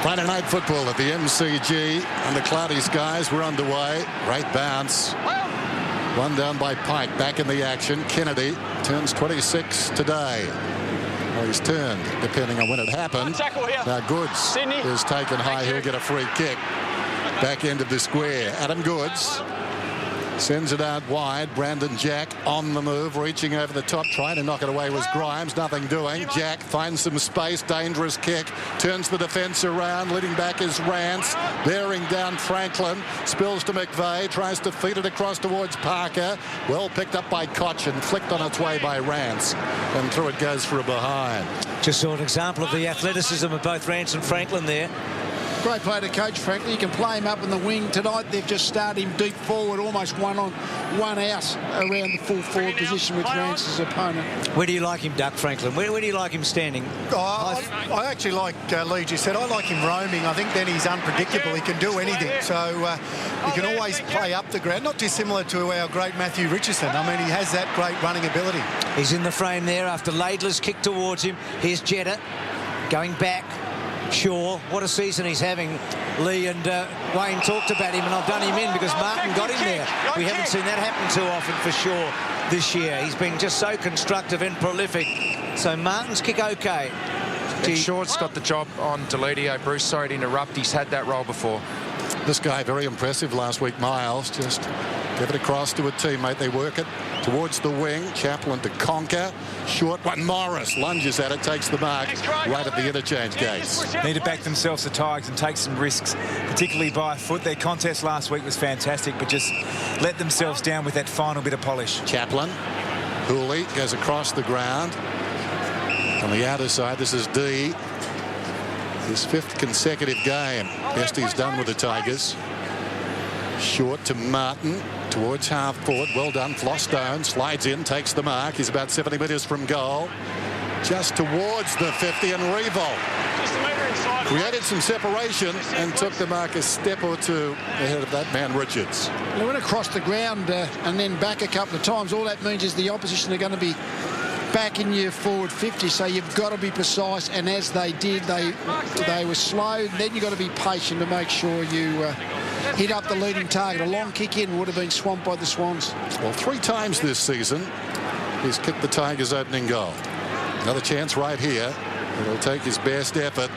Friday night football at the MCG, and the cloudy skies were underway. Great bounce. One down by Pike, back in the action. Kennedy turns 26 today. Well, he's turned, depending on when it happened. Now Goods is taken high. He'll get a free kick. Back end of the square. Adam Goods sends it out wide. Brandon Jack on the move, reaching over the top, trying to knock it away was Grimes. Nothing doing. Jack finds some space. Dangerous kick. Turns the defence around. Leading back is Rance. Bearing down Franklin. Spills to McVeigh. Tries to feed it across towards Parker. Well picked up by Koch and flicked on its way by Rance. And through it goes for a behind. Just saw an example of the athleticism of both Rance and Franklin there. Great play to coach, frankly. You can play him up in the wing. Tonight they've just started him deep forward, almost one on, one out around the full forward position with Rance's opponent. Where do you like him, Duck Franklin? Where do you like him standing? I actually like Lee just said. I like him roaming. I think then he's unpredictable. He can do anything. So he can always play up the ground. Not dissimilar to our great Matthew Richardson. I mean, he has that great running ability. He's in the frame there after Laidler's kick towards him. Here's Jetta going back. Shaw, what a season he's having. Lee and Wayne talked about him, and I've done him in because Martin got him there. We haven't seen that happen too often for Shaw this year. He's been just so constructive and prolific. So Martin's kick okay. Shaw's got the job on Deledio. Bruce, sorry to interrupt. He's had that role before. This guy very impressive last week. Miles just give it across to a teammate. They work it towards the wing. Chaplin to Conker. Short one. Morris lunges at it, takes the mark right at the interchange gates. Need to back themselves, the Tigers, and take some risks, particularly by foot. Their contest last week was fantastic, but just let themselves down with that final bit of polish. Chaplin. Hooley goes across the ground. On the outer side, this is D. His 5th consecutive game. Best he's done with the Tigers. Short to Martin towards half court. Well done. Flosstone slides in, takes the mark. He's about 70 metres from goal. Just towards the 50, and Revolt created some separation and took the mark a step or two ahead of that man Richards. They went across the ground and then back a couple of times. All that means is the opposition are going to be back in your forward 50, so you've got to be precise, and as they did, they were slow. Then you've got to be patient to make sure you hit up the leading target. A long kick in would have been swamped by the Swans. Well, 3 times this season he's kicked the Tigers' opening goal. Another chance right here. He'll take his best effort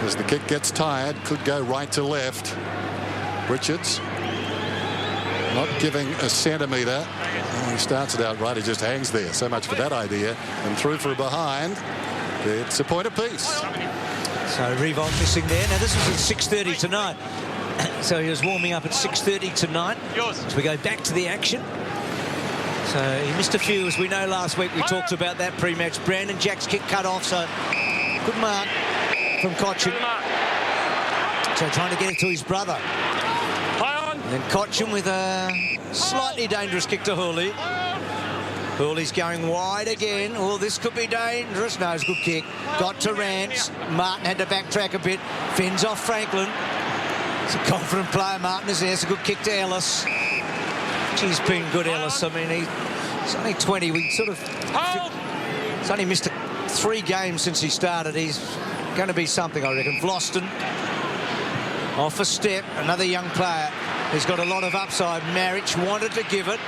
as the kick gets tired. Could go right to left. Richards not giving a centimetre. Oh, he starts it out right. He just hangs there. So much for that idea. And through for a behind. It's a point apiece. So Revolt missing there. Now this was at 6:30 tonight. So he was warming up at 6:30 tonight. So we go back to the action. So he missed a few, as we know last week. We talked about that pre-match. Brandon Jack's kick cut off. So good mark from Cochin. So trying to get it to his brother. And then Cochin with a slightly dangerous kick to Hooley. Hooley's going wide again. Oh, this could be dangerous. No, it's a good kick. Got to Rance. Martin had to backtrack a bit. Fends off Franklin. It's a confident player. Martin is there. It's a good kick to Ellis. He's been good, Ellis. I mean, he's only 20. We sort of... He's only missed 3 games since he started. He's going to be something, I reckon. Vlosten off a step. Another young player. He's got a lot of upside. Marich wanted to give it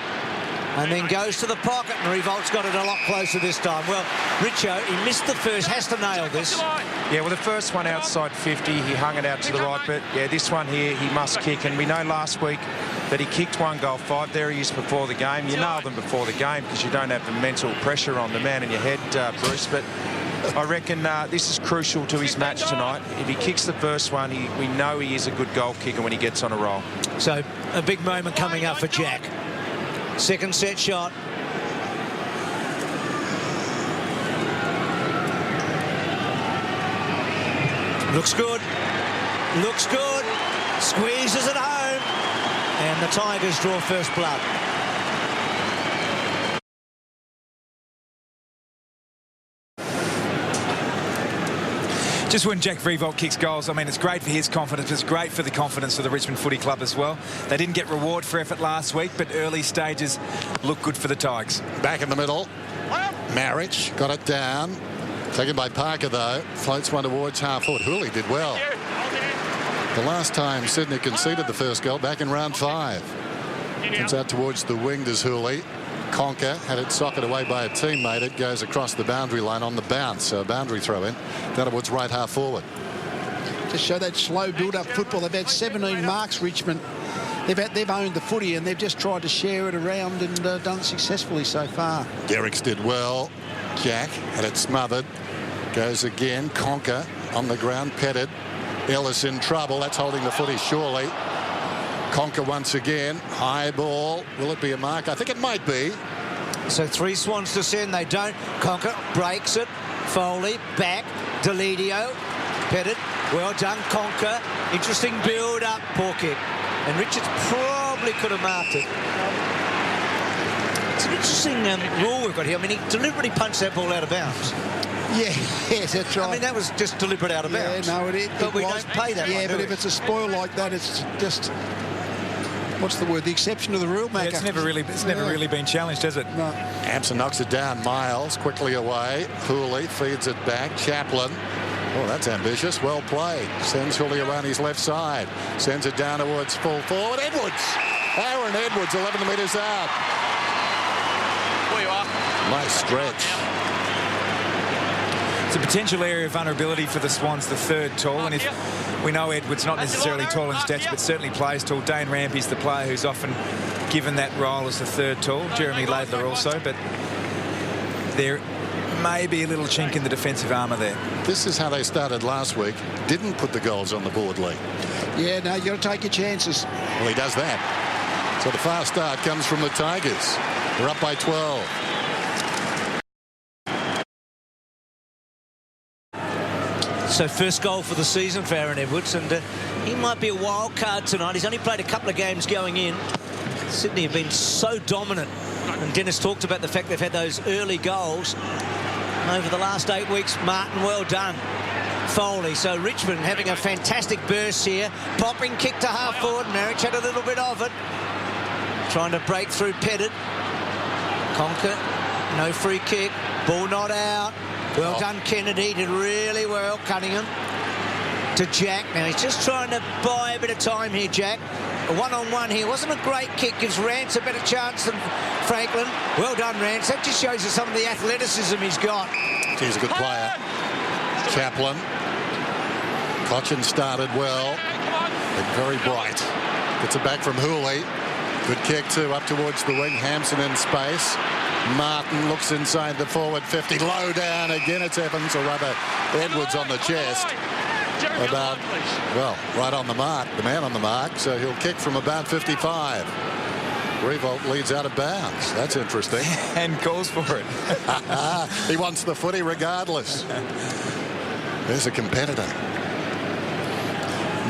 and then goes to the pocket, and Revolt's got it a lot closer this time. Well, Richo, he missed the first, has to nail this. Yeah, well, the first one outside 50, he hung it out to the right, but yeah, this one here, he must kick. And we know last week that he kicked 1 goal 5. There he is before the game. You nail them before the game because you don't have the mental pressure on the man in your head, Bruce. But I reckon this is crucial to his match tonight. If he kicks the first one, we know he is a good goal kicker when he gets on a roll. So a big moment coming up for Jack. Second set shot. Looks good. Looks good. Squeezes it home. And the Tigers draw first blood. Just when Jack Revolt kicks goals, I mean, it's great for his confidence. It's great for the confidence of the Richmond Footy Club as well. They didn't get reward for effort last week, but early stages look good for the Tigers. Back in the middle. Marich got it down. Taken by Parker, though. Floats one towards half forward. Hooley did well. The last time Sydney conceded the first goal, back in round 5. Comes out towards the wing, does Hooley. Conker had it socked away by a teammate. It goes across the boundary line on the bounce. So a boundary throw in. Down towards right half forward. To show that slow build-up football. They've had 17 marks, Richmond. They've owned the footy, and they've just tried to share it around and done it successfully so far. Derricks did well. Jack had it smothered. Goes again. Conker on the ground, petted. Ellis in trouble. That's holding the footy surely. Conker once again. High ball. Will it be a mark? I think it might be. So 3 Swans to send. They don't. Conker breaks it. Foley back. Deledio. Petted. Well done, Conker. Interesting build-up. Poor kick. And Richards probably could have marked it. It's an interesting rule we've got here. I mean, he deliberately punched that ball out of bounds. Yeah, yes, that's right. I mean, that was just deliberate out of bounds. Yeah, no, it but we don't pay that. Yeah, but if it's a spoil like that, it's just, what's the word? The exception to the rule maker. Yeah, it's never really been challenged, has it? No. Hampson knocks it down. Miles quickly away. Hooley feeds it back. Chaplin. Oh, that's ambitious. Well played. Sends Hooley around his left side. Sends it down towards full forward. Edwards. Aaron Edwards, 11 metres out. Where you are. Nice stretch. It's a potential area of vulnerability for the Swans, the third tall. And if we know Edwards not necessarily tall in stats, but certainly plays tall. Dane Rampy's the player who's often given that role as the third tall. Jeremy Laidler also, but there may be a little chink in the defensive armour there. This is how they started last week. Didn't put the goals on the board, Lee. Yeah, no, you got to take your chances. Well, he does that. So the fast start comes from the Tigers. They're up by 12. So first goal for the season for Aaron Edwards, and he might be a wild card tonight. He's only played a couple of games going in. Sydney have been so dominant, and Dennis talked about the fact they've had those early goals over the last 8 weeks. Martin, well done. Foley. So Richmond having a fantastic burst here. Popping kick to half forward. Marich had a little bit of it. Trying to break through, petted. Conker, no free kick. Ball not out. Well done, Kennedy. Did really well. Cunningham to Jack. Now he's just trying to buy a bit of time here, Jack. A one-on-one here. Wasn't a great kick. Gives Rance a better chance than Franklin. Well done, Rance. That just shows us some of the athleticism he's got. He's a good player. Chaplin. Cochin started well. But very bright. Gets it back from Hooley. Good kick, too, up towards the wing. Hampson in space. Martin looks inside the forward 50. Low down again. It's Evans, or rather Edwards on the chest. About, well, right on the mark. The man on the mark. So he'll kick from about 55. Revolt leads out of bounds. That's interesting. And calls for it. He wants the footy regardless. There's a competitor.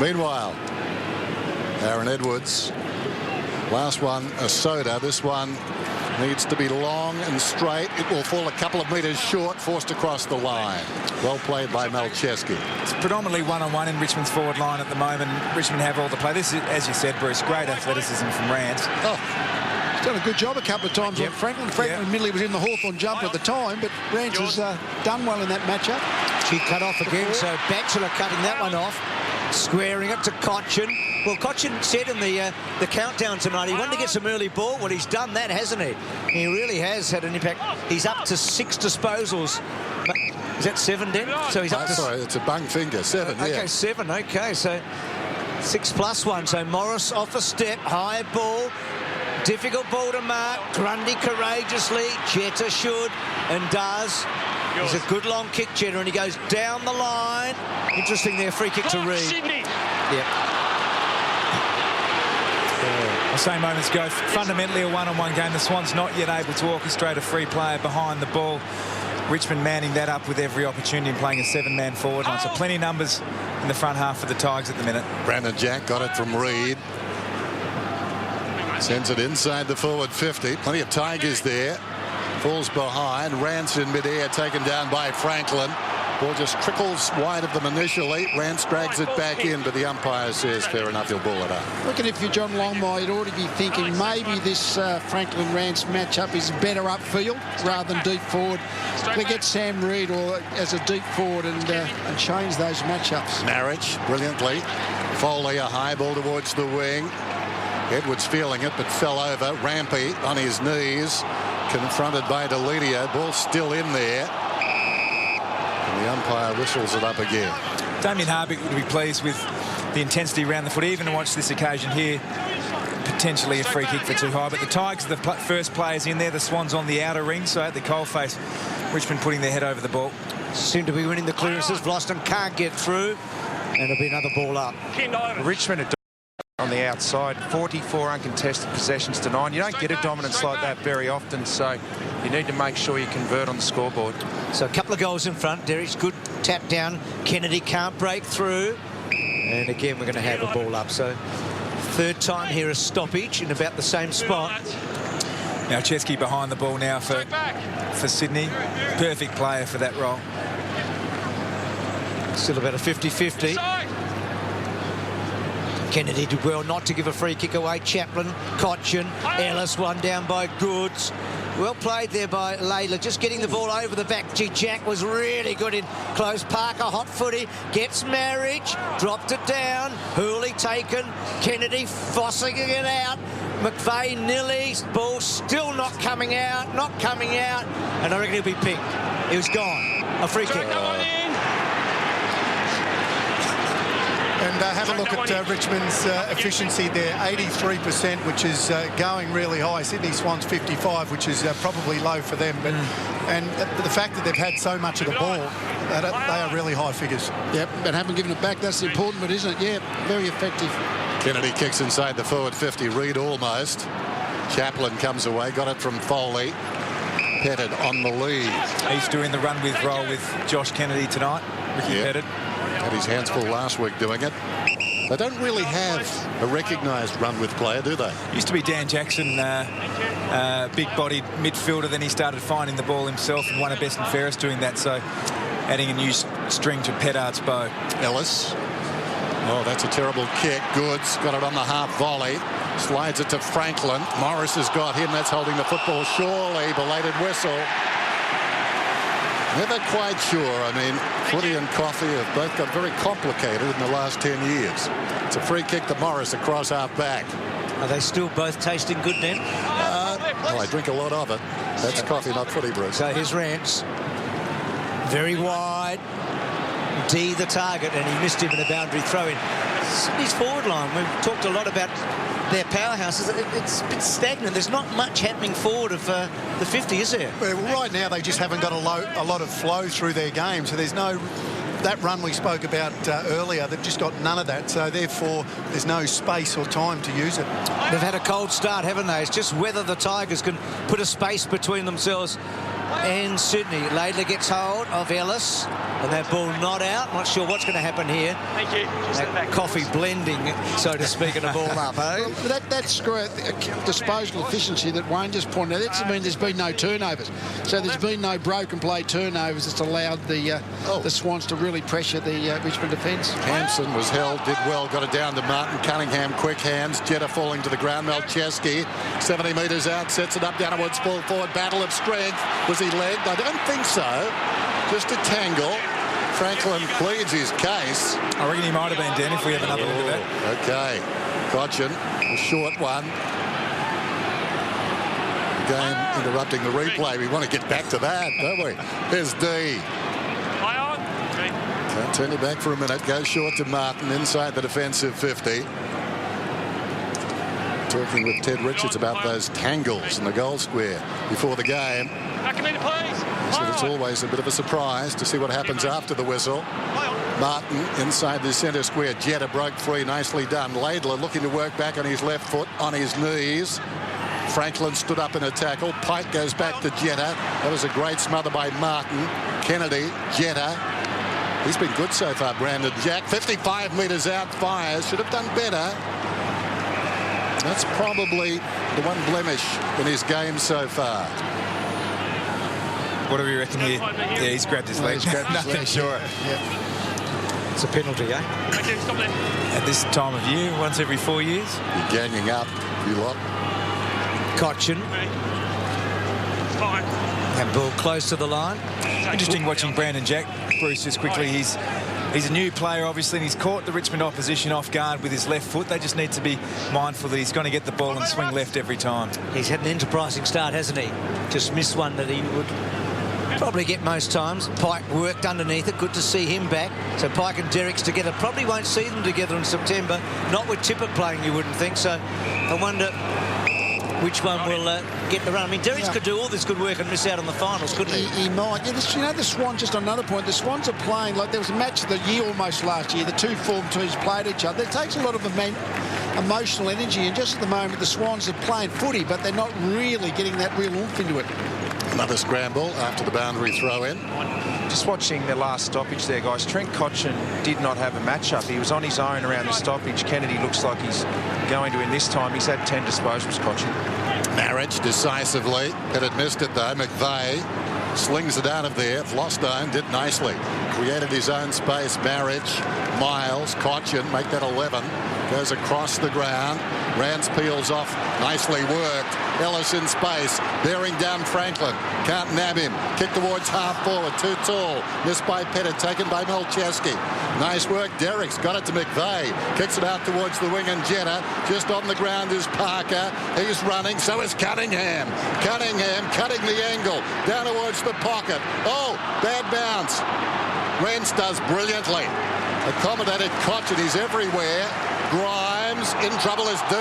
Meanwhile, Aaron Edwards. Last one, a soda. This one needs to be long and straight. It will fall a couple of metres short, forced across the line. Well played by Malcheski. It's predominantly one-on-one in Richmond's forward line at the moment. Richmond have all the play. This is, as you said, Bruce, great athleticism from Rance. Oh, he's done a good job a couple of times on Franklin. Franklin admittedly was in the Hawthorn jumper at the time, but Rance has done well in that matchup. She cut off again, so Batchelor cutting that one off. Squaring it to Cochin. Well, Cochin said in the countdown tonight he wanted to get some early ball. Well, he's done that, hasn't he? He really has had an impact. He's up to 6 disposals. Is that 7, Den? So he's up to... Sorry, it's a bung finger. 7, yeah. Okay, 7. Okay, so 6 plus 1. So Morris off a step. High ball. Difficult ball to mark. Grundy courageously. Jetta should and does. It's a good long kick, Jetta, and he goes down the line. Interesting there, free kick to Reid. Yep. I was saying moments ago, fundamentally a one-on-one game. The Swans not yet able to orchestrate a free player behind the ball. Richmond manning that up with every opportunity and playing a 7-man forward line. So plenty of numbers in the front half for the Tigers at the minute. Brandon Jack got it from Reid. Sends it inside the forward 50. Plenty of Tigers there. Falls behind. Rance in midair, taken down by Franklin. Ball just trickles wide of them initially. Rance drags it back in, but the umpire says fair enough, he'll ball it up. Looking, if you're John Longmire, you'd already be thinking maybe this Franklin Rance matchup is better upfield rather than deep forward. They get Sam Reid or as a deep forward and change those matchups. Marriage brilliantly. Foley, a high ball towards the wing. Edwards feeling it, but fell over. Rampy on his knees, confronted by Delidio. Ball still in there. And the umpire whistles it up again. Damien Harvick would be pleased with the intensity around the foot, even to watch this occasion here. Potentially a free kick for too high, but the Tigers are the first players in there. The Swans on the outer ring, so at the coalface, Richmond putting their head over the ball. Seem to be winning the clearances. Vlosten can't get through, and it'll be another ball up. Richmond are on the outside, 44 uncontested possessions to 9. You don't get a dominance like that very often, so you need to make sure you convert on the scoreboard. So a couple of goals in front. Derrick's good tap down. Kennedy can't break through, and again we're going to have a ball up. So third time here, a stoppage in about the same spot. Now Chesky behind the ball now for Sydney. Perfect player for that role. Still about a 50-50. Kennedy did well not to give a free kick away. Chaplin, Cochin, Ellis, one down by Goods. Well played there by Layla, just getting the ball over the back. Gee, Jack was really good in close. Parker, hot footy, gets Marriage, dropped it down. Hooley taken, Kennedy fossing it out. McVeigh, Nilly, ball still not coming out, and I reckon he'll be picked. He was gone. A free kick. And have a look at Richmond's efficiency there, 83%, which is going really high. Sydney Swans 55, which is probably low for them. But and the fact that they've had so much of the ball, they are really high figures. Yep, but haven't given it back. That's the important bit, isn't it? Yeah, very effective. Kennedy kicks inside the forward 50. Reid almost. Chaplin comes away. Got it from Foley. Pettit on the lead. He's doing the run with roll with Josh Kennedy tonight. Ricky Pettit. Had his hands full last week doing it. They don't really have a recognised run-with player, do they? Used to be Dan Jackson, big-bodied midfielder. Then he started finding the ball himself and won a best and fairest doing that. So adding a new string to Pettard's bow. Ellis. Oh, that's a terrible kick. Goods got it on the half volley. Slides it to Franklin. Morris has got him. That's holding the football. Surely, belated whistle. Never quite sure. I mean, footy and coffee have both got very complicated in the last 10 years. It's a free kick to Morris across half back. Are they still both tasting good then? Well, I drink a lot of it. That's coffee, not footy, Bruce. So here's Rance. Very wide. D the target, and he missed him in a boundary throw-in. Sydney's forward line, we've talked a lot about their powerhouses. It's a bit stagnant. There's not much happening forward of the 50, is there? Well, right now they just haven't got a lot of flow through their game, so there's no... That run we spoke about earlier, they've just got none of that, so therefore there's no space or time to use it. They've had a cold start, haven't they? It's just whether the Tigers can put a space between themselves and Sydney. Laidler gets hold of Ellis, and that ball not out. Not sure what's going to happen here. Thank you. That coffee blending, so to speak, and a ball up, eh? Well, that's disposal efficiency that Wayne just pointed out. That's mean there's been no turnovers. So there's been no broken play turnovers. It's allowed the Swans to really pressure the Richmond defence. Hampson was held, did well, got it down to Martin Cunningham, quick hands. Jetta falling to the ground. Malcheski, 70 metres out, sets it up down towards full forward. Battle of strength. Was he legged? I don't think so. Just a tangle. Franklin pleads his case. I reckon he might have been, Dan, if we have another look at that. Okay. Cochin, a short one. Game interrupting the replay. We want to get back to that, don't we? Here's D. Can't turn it back for a minute. Goes short to Martin inside the defensive 50. Talking with Ted Richards about those tangles in the goal square before the game. So it's always a bit of a surprise to see what happens after the whistle. Martin inside the centre square. Jetta broke free. Nicely done. Laidler looking to work back on his left foot, on his knees. Franklin stood up in a tackle. Pike goes back to Jetta. That was a great smother by Martin. Kennedy, Jetta. He's been good so far, Brandon Jack. 55 metres out, fires. Should have done better. That's probably the one blemish in his game so far. What do we reckon here? Yeah, he's grabbed his leg. Nothing sure. It's a penalty, eh? At this time of year, once every 4 years. You're ganging up, you lot. Cochin. And ball close to the line. Interesting watching Brandon Jack, Bruce, just quickly. He's a new player, obviously, and he's caught the Richmond opposition off guard with his left foot. They just need to be mindful that he's going to get the ball and swing left every time. He's had an enterprising start, hasn't he? Just missed one that he would probably get most times. Pike worked underneath it. Good to see him back. So Pike and Derrick's together. Probably won't see them together in September. Not with Tippett playing, you wouldn't think. So I wonder which one will get the run. I mean, Derrick's could do all this good work and miss out on the finals, couldn't he? He might. Yeah, the Swans, just on another point, the Swans are playing like there was a match of the year almost last year. The two form teams played each other. It takes a lot of emotional energy, and just at the moment the Swans are playing footy, but they're not really getting that real oomph into it. Another scramble after the boundary throw in. Just watching the last stoppage there, guys. Trent Cotchin did not have a matchup. He was on his own around the stoppage. Kennedy looks like he's going to win this time. He's had 10 disposals, Cotchin. Marriage decisively. It had missed it though. McVeigh slings it out of there. Flostone did nicely. Created his own space. Marriage, Miles, Cotchin make that 11. Goes across the ground. Rance peels off. Nicely worked. Ellis in space. Bearing down Franklin. Can't nab him. Kick towards half forward. Too tall. Missed by Pettit. Taken by Milcheski. Nice work. Derrick's got it to McVeigh. Kicks it out towards the wing and Jetta. Just on the ground is Parker. He's running. So is Cunningham. Cunningham cutting the angle. Down towards the pocket. Oh, bad bounce. Rance does brilliantly. Accommodated Cotchin. He's everywhere. Grimes in trouble is D.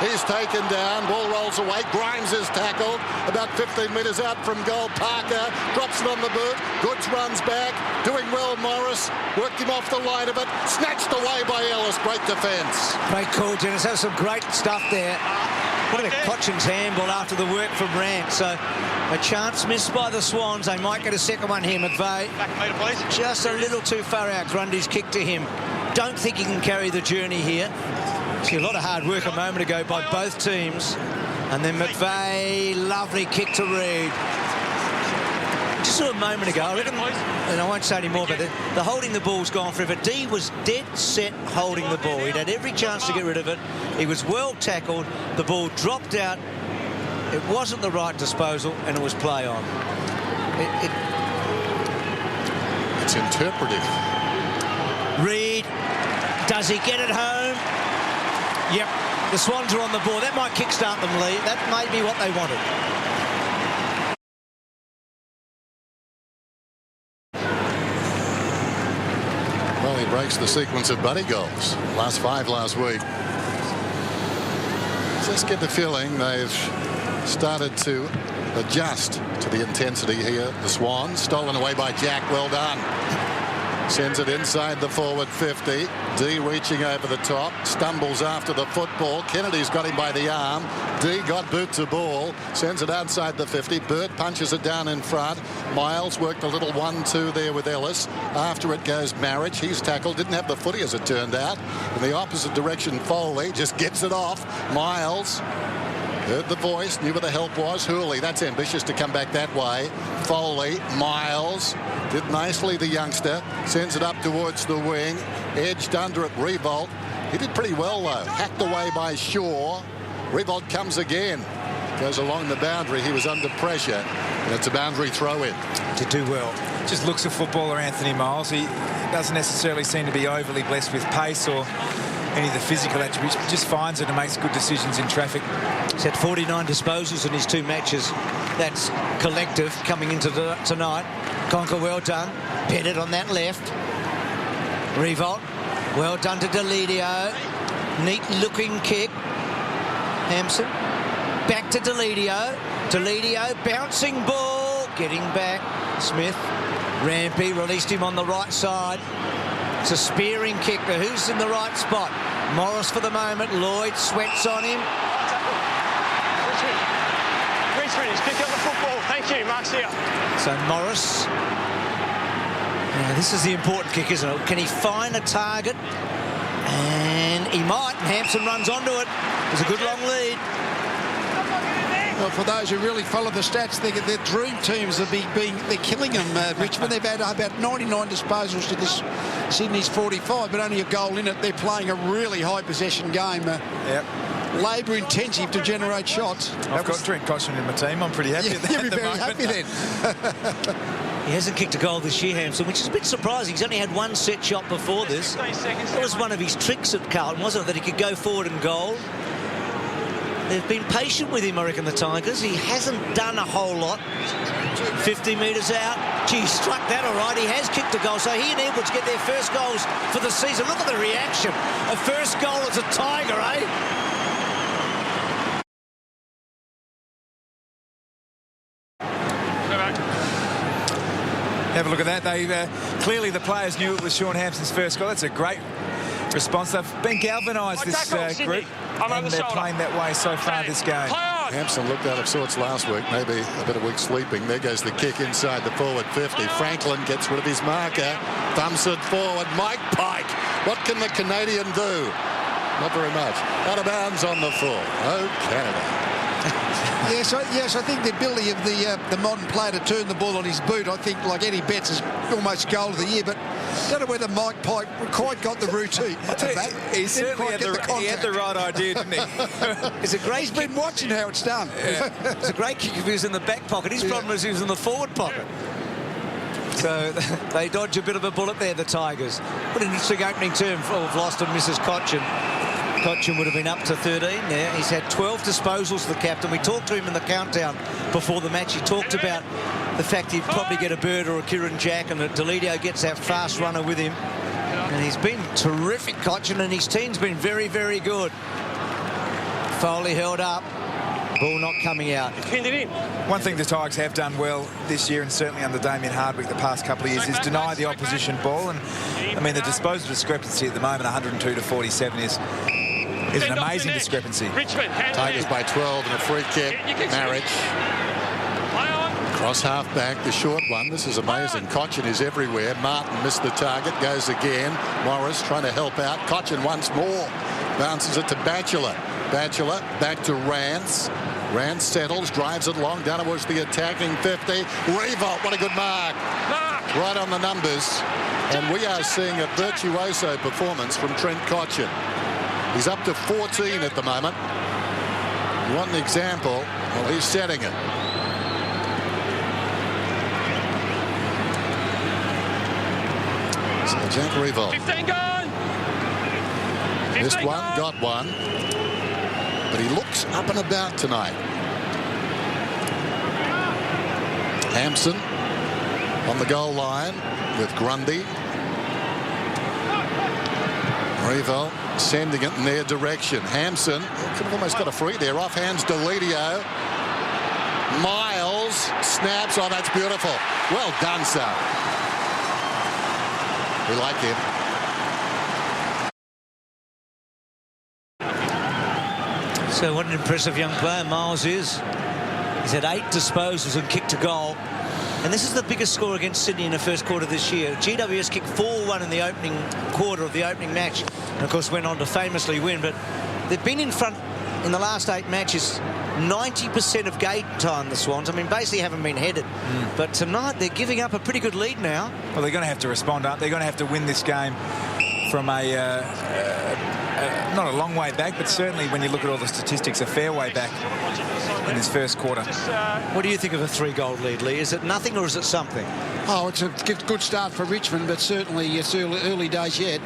He's taken down. Ball rolls away. Grimes is tackled. About 15 metres out from goal. Parker drops it on the boot. Goods runs back. Doing well, Morris. Worked him off the line of it. Snatched away by Ellis. Great defence. Great call, Dennis. That's some great stuff there. Look at Cotchin's handball after the work from Rance. So a chance missed by the Swans. They might get a second one here, McVeigh. Just a little too far out. Grundy's kick to him. Don't think he can carry the journey here. See a lot of hard work a moment ago by both teams. And then McVeigh, lovely kick to Reid. Just saw a moment ago, I reckon, and I won't say any more, but the holding the ball's gone forever. D was dead set holding the ball. He'd had every chance to get rid of it. He was well tackled. The ball dropped out. It wasn't the right disposal, and it was play on. It's interpretive. Reid, does he get it home? Yep, the Swans are on the board. That might kickstart them, Lee. That may be what they wanted. Well, he breaks the sequence of buddy goals. Last 5 last week. Just get the feeling they've started to adjust to the intensity here. The Swans, stolen away by Jack. Well done. Sends it inside the forward 50. D reaching over the top. Stumbles after the football. Kennedy's got him by the arm. D got boot to ball. Sends it outside the 50. Bird punches it down in front. Miles worked a little 1-2 there with Ellis. After it goes Marriage. He's tackled. Didn't have the footy as it turned out. In the opposite direction, Foley just gets it off. Miles heard the voice, knew where the help was. Hooley, that's ambitious to come back that way. Foley, Miles, did nicely, the youngster. Sends it up towards the wing. Edged under it, Revolt. He did pretty well, though. Hacked away by Shaw. Revolt comes again. Goes along the boundary. He was under pressure. And it's a boundary throw-in. To do well. Just looks a footballer, Anthony Miles. He doesn't necessarily seem to be overly blessed with pace or any of the physical attributes, but just finds it and makes good decisions in traffic. He's had 49 disposals in his 2 matches. That's collective coming into tonight. Conker, well done. Pettit on that left. Revolt, well done to Deledio. Neat looking kick. Hampson, back to Deledio. Deledio, bouncing ball, getting back. Smith, Rampy released him on the right side. It's a spearing kick, but who's in the right spot? Morris for the moment. Lloyd sweats on him. Richmond, he's picked up the football. Thank you, Mark's here. So Morris. Now, this is the important kick, isn't it? Can he find a target? And he might. And Hampson runs onto it. It's a good long lead. Well, for those who really follow the stats, their dream teams they're killing them. Richmond, they've had about 99 disposals to this Sydney's 45, but only a goal in it. They're playing a really high possession game. Yep. Labour intensive to generate shots. I've got Trent Cotchin in my team. I'm pretty happy with that. You'll be very happy then. He hasn't kicked a goal this year, Hampson, which is a bit surprising. He's only had one set shot before this. That was one of his tricks at Carlton, wasn't it? That he could go forward and goal. They've been patient with him, I reckon, the Tigers. He hasn't done a whole lot. 50 metres out. Gee, struck that all right. He has kicked a goal. So he and Edwards get their first goals for the season. Look at the reaction. A first goal as a Tiger, eh? Have a look at that. They clearly the players knew it was Sean Hampson's first goal. That's a great response. They've been galvanised, this group, and they're playing that way so far this game. Hampson looked out of sorts last week, maybe a bit of weak sleeping. There goes the kick inside the forward 50. Franklin gets rid of his marker, thumps it forward. Mike Pike, what can the Canadian do? Not very much. Out of bounds on the full. Oh, Canada. Yes, I think the ability of the modern player to turn the ball on his boot, I think, like Eddie Betts, is almost goal of the year, but I don't know whether Mike Pike quite got the routine. He certainly had the right idea, didn't he? It's a great He's been watching how it's done. Yeah. It's a great kick if he was in the back pocket. His problem is he was in the forward pocket. So they dodge a bit of a bullet there, the Tigers. What an interesting opening term of lost and Mrs. Cotchin. Cotchin would have been up to 13 there. He's had 12 disposals, the captain. We talked to him in the countdown before the match. He talked about the fact he'd probably get a Bird or a Kieran Jack, and that Deledio gets that fast runner with him. And he's been terrific, Cotchin, and his team's been very, very good. Foley held up. Ball not coming out. One thing the Tigers have done well this year, and certainly under Damien Hardwick the past couple of years, is deny the opposition ball. And I mean, the disposal discrepancy at the moment, 102 to 47, is an amazing discrepancy. Tigers by 12 and a free kick. Marriage. Cross half back, the short one. This is amazing. Cotchin is everywhere. Martin missed the target, goes again. Morris trying to help out. Cotchin once more. Bounces it to Batchelor. Batchelor back to Rance. Rance settles, drives it long down towards the attacking 50. Revolt, what a good mark. Right on the numbers. And we are seeing a virtuoso performance from Trent Cotchin. He's up to 14 at the moment. You want an example? Well, he's setting it. So Jack Revolt. 15 gone. Missed one, got one. But he looks up and about tonight. Hampson on the goal line with Grundy. Revolt sending it in their direction. Hampson could have almost got a free there. Off hands Deledio. Miles snaps. Oh, that's beautiful. Well done, sir. We like him. So what an impressive young player Miles is. He's had 8 disposals and kicked a goal. And this is the biggest score against Sydney in the first quarter this year. GWS kicked 4-1 in the opening quarter of the opening match. And, of course, went on to famously win. But they've been in front in the last 8 matches 90% of game time, the Swans. I mean, basically haven't been headed. But tonight they're giving up a pretty good lead now. Well, they're going to have to respond, aren't they? They're going to have to win this game from not a long way back, but certainly when you look at all the statistics, a fair way back in this first quarter. What do you think of a 3-goal lead, Lee? Is it nothing or is it something? Oh, it's a good start for Richmond, but certainly it's early days yet.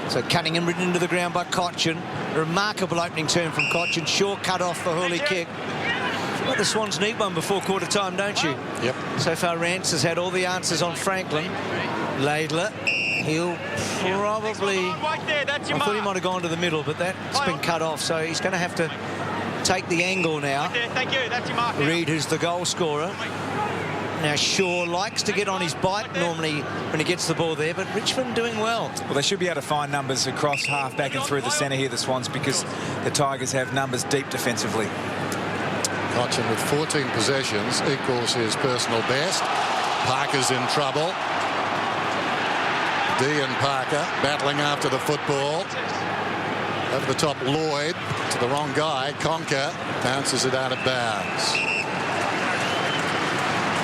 So Cunningham ridden into the ground by Cotchin. A remarkable opening turn from Cotchin. Short cut off the hurley kick. Well, the Swans need one before quarter time, don't you? Yep. So far, Rance has had all the answers on Franklin. Laidler. He'll probably... I thought he might have gone to the middle, but that's been cut off, so he's going to have to take the angle now. Thank you. That's your mark. Reid, who's the goal scorer. Now, Shaw likes to get on his bike normally when he gets the ball there, but Richmond doing well. Well, they should be able to find numbers across half back and through the centre here, the Swans, because the Tigers have numbers deep defensively. Cotchin with 14 possessions equals his personal best. Parker's in trouble. Dee and Parker battling after the football. Over the top, Lloyd to the wrong guy. Conker bounces it out of bounds.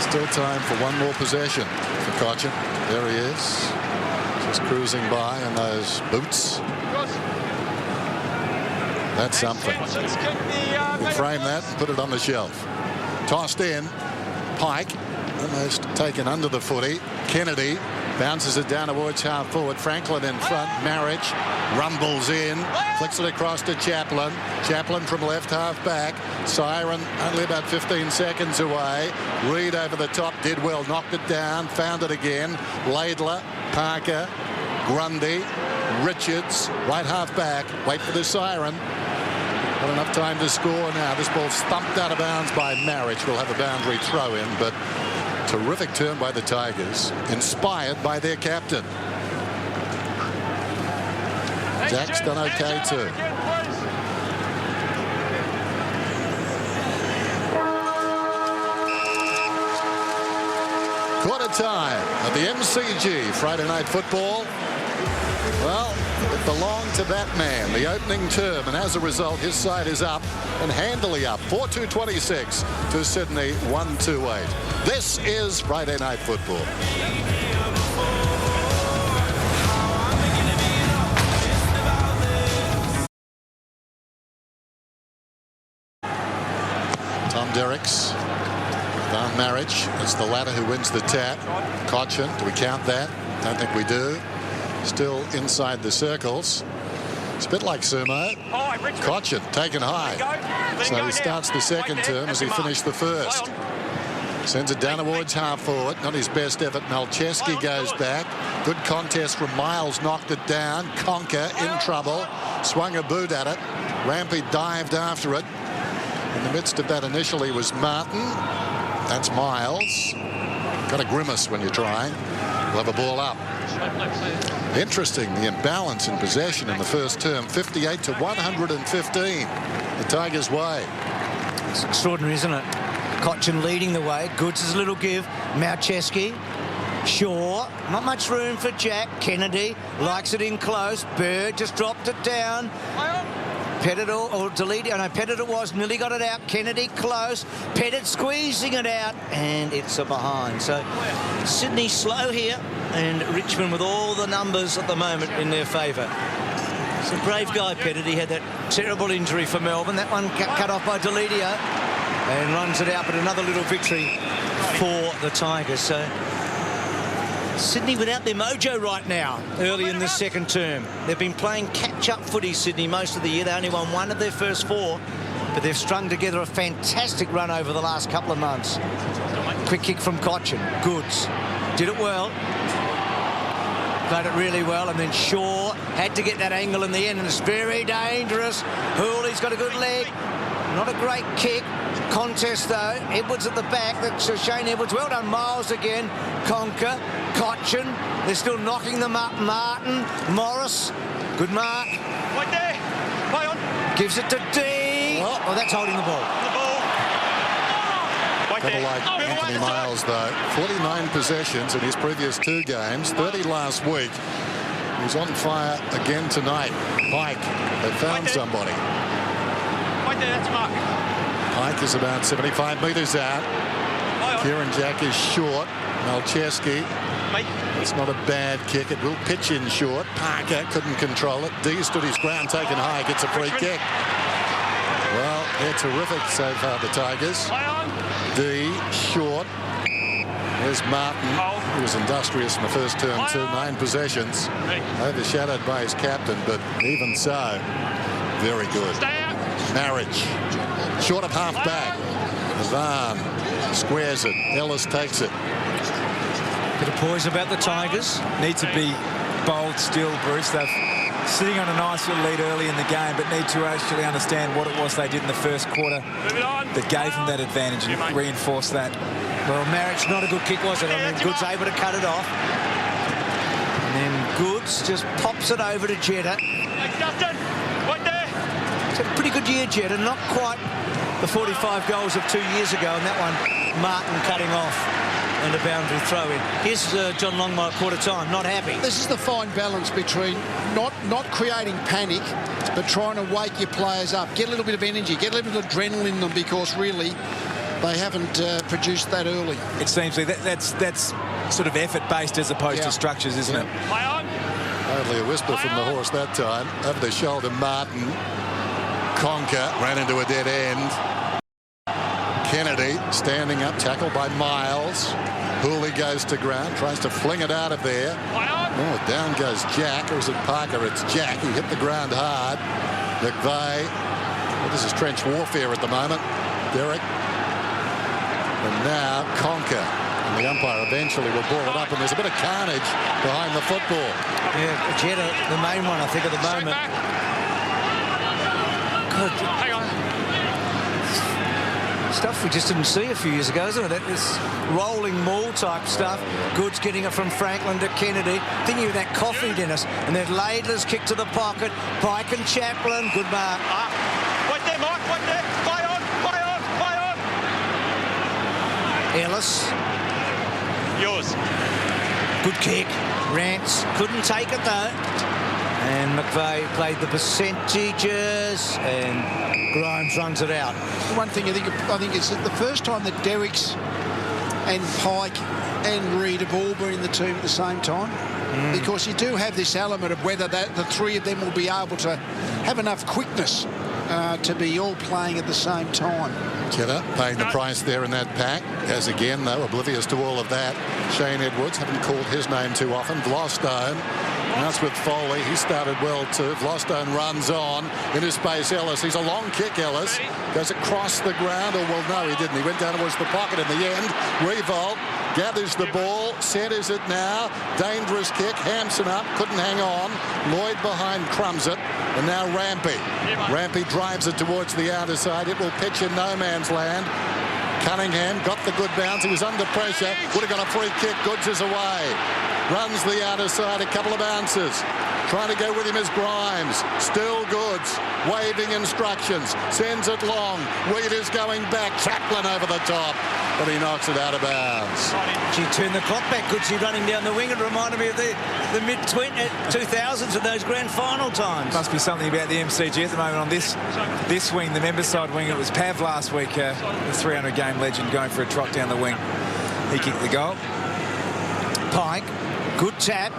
Still time for one more possession for Cochin. There he is, just cruising by in those boots. That's something. We'll frame that and put it on the shelf. Tossed in. Pike almost taken under the footy. Kennedy bounces it down towards half forward. Franklin in front. Marriage rumbles in. Flicks it across to Chaplin. Chaplin from left half back. Siren only about 15 seconds away. Reed over the top. Did well. Knocked it down. Found it again. Laidler. Parker. Grundy. Richards. Right half back. Wait for the siren. Not enough time to score now. This ball's thumped out of bounds by Marriage. Will have a boundary throw in, but terrific turn by the Tigers, inspired by their captain. Jack's done okay too. Quarter time at the MCG. Friday Night Football. Well, it belonged to that man, the opening term, and as a result, his side is up and handily up. 4-2-26 to Sydney, 1-2-8. This is Friday Night Football. Tom Derricks, Van Marriage. It's the latter who wins the tap. Cochin, do we count that? Don't think we do. Still inside the circles. It's a bit like sumo. Cochin taken high. So he starts the second term as he finished the first. Sends it down towards half forward. Not his best effort. Malcheski goes back. Good contest from Miles. Knocked it down. Conker in trouble. Swung a boot at it. Rampy dived after it. In the midst of that initially was Martin. That's Miles. Got a grimace when you're trying. We'll have a ball up. Interesting, the imbalance in possession in the first term, 58 to 115. The Tigers' way. It's extraordinary, isn't it? Cochin leading the way. Goods' a little give. Malcheski. Shaw. Not much room for Jack. Kennedy likes it in close. Bird just dropped it down. Pettit or deleted. No, Pettit it was. Nearly got it out. Kennedy close. Pettit squeezing it out. And it's a behind. So Sydney slow here. And Richmond with all the numbers at the moment in their favour. It's a brave guy, Pettit. He had that terrible injury for Melbourne. That one cut off by Deledio. And runs it out. But another little victory for the Tigers. So Sydney without their mojo right now, early in this second term. They've been playing catch-up footy, Sydney, most of the year. They only won one of their first four, but they've strung together a fantastic run over the last couple of months. Quick kick from Cochin. Goods. Did it well. Played it really well, and then Shaw had to get that angle in the end, and it's very dangerous. Hooley's got a good leg. Not a great kick. Contest, though. Edwards at the back. That's Shane Edwards. Well done, Miles again. Conker. Cochin. They're still knocking them up. Martin. Morris. Good mark. Right there. Play on. Gives it to D. Oh, that's holding the ball. Kind of like Anthony Miles, though. 49 possessions in his previous two games. 30 last week. He's on fire again tonight. Pike. They found somebody. Right there, that's Mark. Pike is about 75 metres out. Kieran Jack is short. Malcheski. It's not a bad kick. It will pitch in short. Parker couldn't control it. D stood his ground, taken high, gets a free kick. Well, they're terrific so far, the Tigers. D short. There's Martin. He was industrious in the first term too. 9 possessions. Overshadowed by his captain, but even so, very good. Marriage. Short of half back. Van squares it. Ellis takes it. Bit of poise about the Tigers. Need to be bold still, Bruce. They're sitting on a nice little lead early in the game, but need to actually understand what it was they did in the first quarter that gave them that advantage and reinforce that. Well, Marriage, not a good kick, was it? I mean, Goods able to cut it off. And then Goods just pops it over to Jetta. It's a pretty good year, Jetta. Not quite the 45 goals of 2 years ago, and that one, Martin cutting off. and a boundary throw in. Here's John Longmire quarter time, not happy. This is the fine balance between not creating panic, but trying to wake your players up, get a little bit of energy, get a little bit of adrenaline in them, because really they haven't produced that early. It seems that's sort of effort-based as opposed to structures, isn't it? Only a whisper from the horse that time. Over the shoulder, Martin. Conker ran into a dead end. Kennedy standing up, tackled by Miles. Hooley goes to ground, tries to fling it out of there. Oh, down goes Jack, or is it Parker? It's Jack. He hit the ground hard. McVeigh. Well, this is trench warfare at the moment. Derek. And now Conker. And the umpire eventually will ball it up, and there's a bit of carnage behind the football. Yeah, Jetta, the main one, I think, at the moment. Good. Hang on. Stuff we just didn't see a few years ago, isn't it? This rolling maul type stuff. Goods getting it from Franklin to Kennedy. Thinking of that coffee, Dennis. And then Laidler's kick to the pocket. Pike and Chaplin. Good mark. Wait there, Mike. Wait there. Play on. Play on. Play on. Ellis. Yours. Good kick. Rance couldn't take it though. And McVeigh played the percentages, and Grimes runs it out. One thing I think is that the first time that Derricks and Pike and Reid have all been in the team at the same time, because you do have this element of whether the three of them will be able to have enough quickness to be all playing at the same time. Cheddar paying the price there in that pack. As again, though, oblivious to all of that. Shane Edwards, haven't called his name too often. Vlostone. That's with Foley. He started well too. Vlostone runs on. In his space, Ellis. He's a long kick, Ellis. Goes across the ground. Oh, well, no, he didn't. He went down towards the pocket in the end. Revolt gathers the ball. Centres it now. Dangerous kick. Hampson up. Couldn't hang on. Lloyd behind crumbs it. And now Rampy. Rampy drives it towards the outer side. It will pitch in no man's land. Cunningham got the good bounce. He was under pressure. Would have got a free kick. Goods is away. Runs the outer side, a couple of bounces. Trying to go with him is Grimes. Still Goods. Waving instructions. Sends it long. Reid is going back. Chaplin over the top. But he knocks it out of bounds. She turned the clock back. Goodsy running down the wing. It reminded me of the mid-2000s and those grand final times. Must be something about the MCG at the moment on this wing, the member side wing. It was Pav last week, the 300-game legend, going for a trot down the wing. He kicked the goal. Pike. Good tap.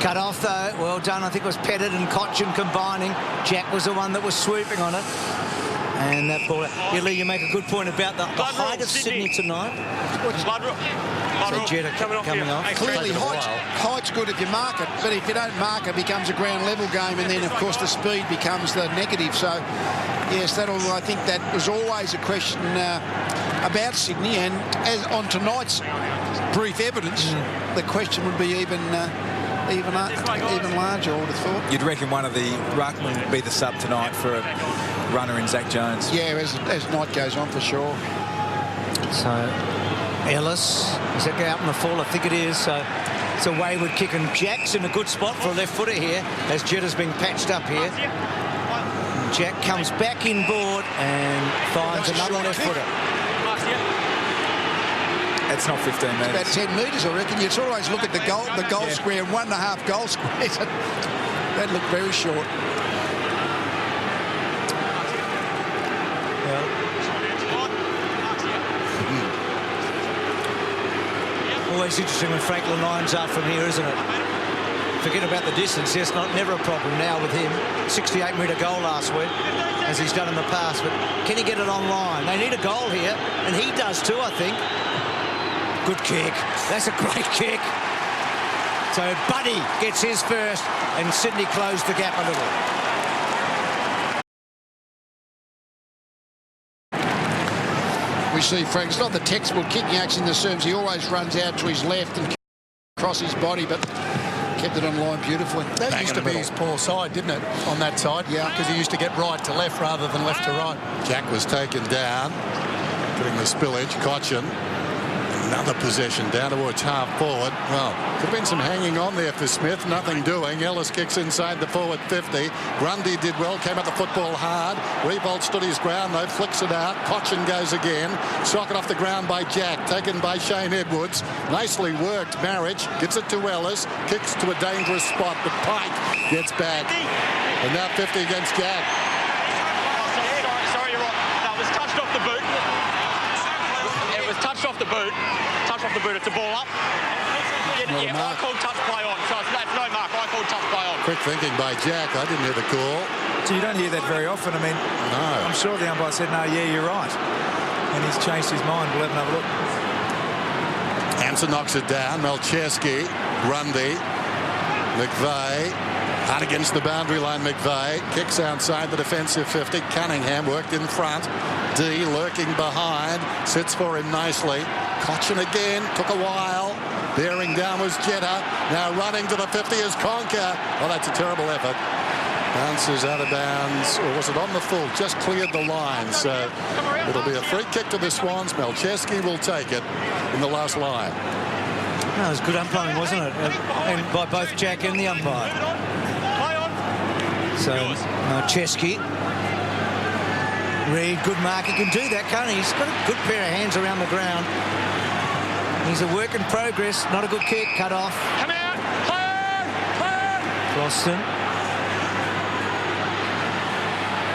Cut off, though. Well done. I think it was Pettit and Cochin combining. Jack was the one that was swooping on it. And that ball. Yeah, Lee, you make a good point about the height of Sydney tonight. So Jetta coming off. Clearly, height's good if you mark it, but if you don't mark it, it becomes a ground level game, and then, of course, the speed becomes the negative. So, yes, I think that was always a question about Sydney, and as on tonight's brief evidence, the question would be even larger, I would have thought. You'd reckon one of the ruckmen would be the sub tonight for a runner in Zac Jones. Yeah, as night goes on, for sure. So Ellis, is that out on the fall? I think it is. So it's a wayward kick, and Jack's in a good spot for a left footer here, as Jetta's being patched up here. And Jack comes back inboard and finds another left footer. It's not 15 metres. About 10 metres, I reckon. You'd always look at the goal square, 1.5 goal squares. That looked very short. Always interesting when Franklin lines up from here, isn't it? Forget about the distance. Yes, never a problem now with him. 68-metre goal last week, as he's done in the past. But can he get it on line? They need a goal here, and he does too, I think. Good kick. That's a great kick. So Buddy gets his first, and Sydney closed the gap a little. We see Frank, it's not the textbook kicking action that serves. He always runs out to his left and across his body, but kept it on line beautifully. That used to be his poor side, didn't it, on that side? Yeah. Because he used to get right to left rather than left to right. Jack was taken down, doing the spillage. Cochin. Another possession down towards half forward. Well, could have been some hanging on there for Smith. Nothing doing. Ellis kicks inside the forward 50. Grundy did well, came at the football hard. Revolt stood his ground though, flicks it out. Cochin goes again. Socket off the ground by Jack, taken by Shane Edwards. Nicely worked. Marriage gets it to Ellis. Kicks to a dangerous spot, but Pike gets back. And now 50 against Jack. Sorry, you're right. That was touched off the boot. It was touched off the boot. Touched off the boot. It's a ball up. Yeah, I called touch play on. So that's no mark. I called touch play on. Quick thinking by Jack. I didn't hear the call. So you don't hear that very often. I mean, no. I'm sure the umpire said, no, yeah, you're right. And he's changed his mind. We'll have another look. Hampson knocks it down. Melcheski, Grundy, McVeigh. Hard against the boundary line, McVeigh. Kicks outside the defensive 50. Cunningham worked in front. D lurking behind. Sits for him nicely. Cochin again. Took a while. Bearing down was Jetta. Now running to the 50 is Conker. Oh, that's a terrible effort. Bounces out of bounds. Or was it on the full? Just cleared the line. So it'll be a free kick to the Swans. Melcheski will take it in the last line. That was good umpiring, wasn't it? And by both Jack and the umpire. So Melcheski. Reed, good mark. He can do that, can't he? He's got a good pair of hands around the ground. He's a work in progress. Not a good kick. Cut off. Come out. Boston.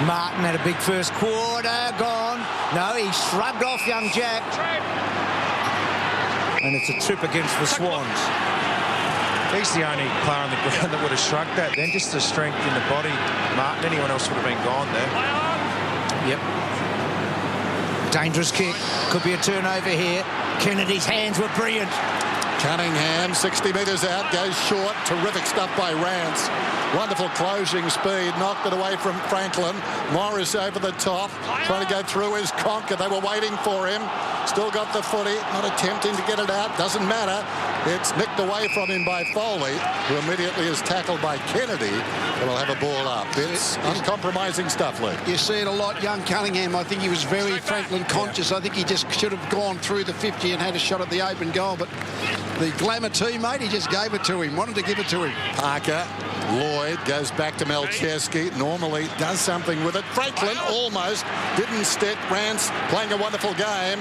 Martin had a big first quarter. Gone. No, he shrugged off young Jack. And it's a trip against the Swans. He's the only player on the ground that would have shrugged that. Then just the strength in the body. Martin, anyone else would have been gone there. Yep. Dangerous kick. Could be a turnover here. Kennedy's hands were brilliant. Cunningham, 60 metres out, goes short. Terrific stuff by Rance. Wonderful closing speed. Knocked it away from Franklin. Morris over the top. Trying to go through is Conker. They were waiting for him. Still got the footy. Not attempting to get it out. Doesn't matter. It's nicked away from him by Foley, who immediately is tackled by Kennedy. And will have a ball up. It's uncompromising stuff, Luke. You see it a lot. Young Cunningham, I think he was very Franklin conscious. I think he just should have gone through the 50 and had a shot at the open goal. But the glamour teammate, he just gave it to him. Wanted to give it to him. Parker. Lloyd goes back to Melcheski. Normally does something with it. Franklin almost didn't stick. Rance playing a wonderful game.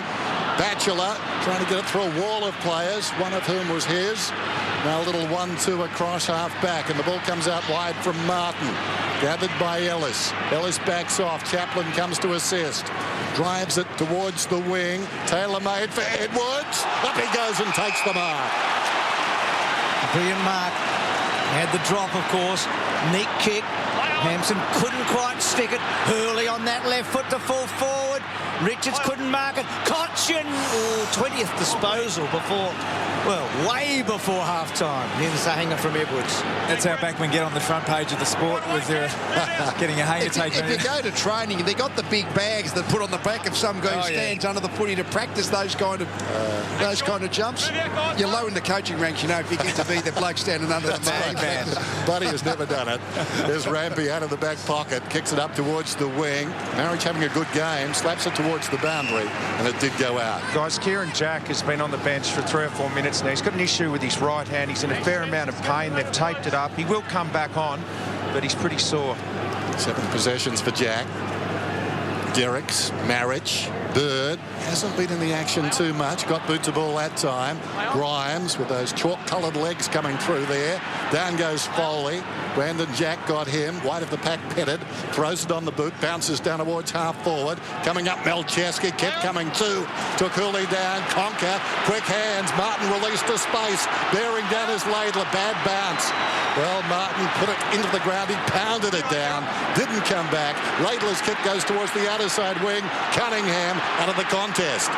Batchelor trying to get it through a wall of players, one of whom was his. Now a little 1-2 across half back, and the ball comes out wide from Martin. Gathered by Ellis. Ellis backs off. Chaplin comes to assist. Drives it towards the wing. Taylor made for Edwards. Up he goes and takes the mark. Brilliant mark. Had the drop, of course. Neat kick. Hampson couldn't quite stick it. Hurley on that left foot to fall forward. Richards couldn't mark it. Cochin, 20th disposal before, well, way before half-time. Here's a hanger from Edwards. That's how backmen get on the front page of the Sport with their getting a hanger taken. If you go to training, they got the big bags that put on the back of some guy who stands under the footy to practice those kind of jumps. You're low in the coaching ranks, you know, if you get to be the bloke standing under the bag. Buddy has never done it. There's Rampy out of the back pocket, kicks it up towards the wing. Marriage having a good game, slaps it towards the boundary, and it did go out. Guys, Kieran Jack has been on the bench for 3 or 4 minutes now. He's got an issue with his right hand. He's in a fair amount of pain. They've taped it up. He will come back on, but he's pretty sore. 7 possessions for Jack. Derricks, Marriage, Bird hasn't been in the action too much. Got boot to ball that time. Grimes with those chalk-coloured legs coming through there. Down goes Foley. Brandon Jack got him. Wide of the pack, Petted. Throws it on the boot. Bounces down towards half forward. Coming up, Melcheski. Kept coming too. Took Hurley down. Conker. Quick hands. Martin released to space. Bearing down his Laidler. Bad bounce. Well, Martin put it into the ground. He pounded it down. Didn't come back. Laidler's kick goes towards the outer side wing. Cunningham out of the contest.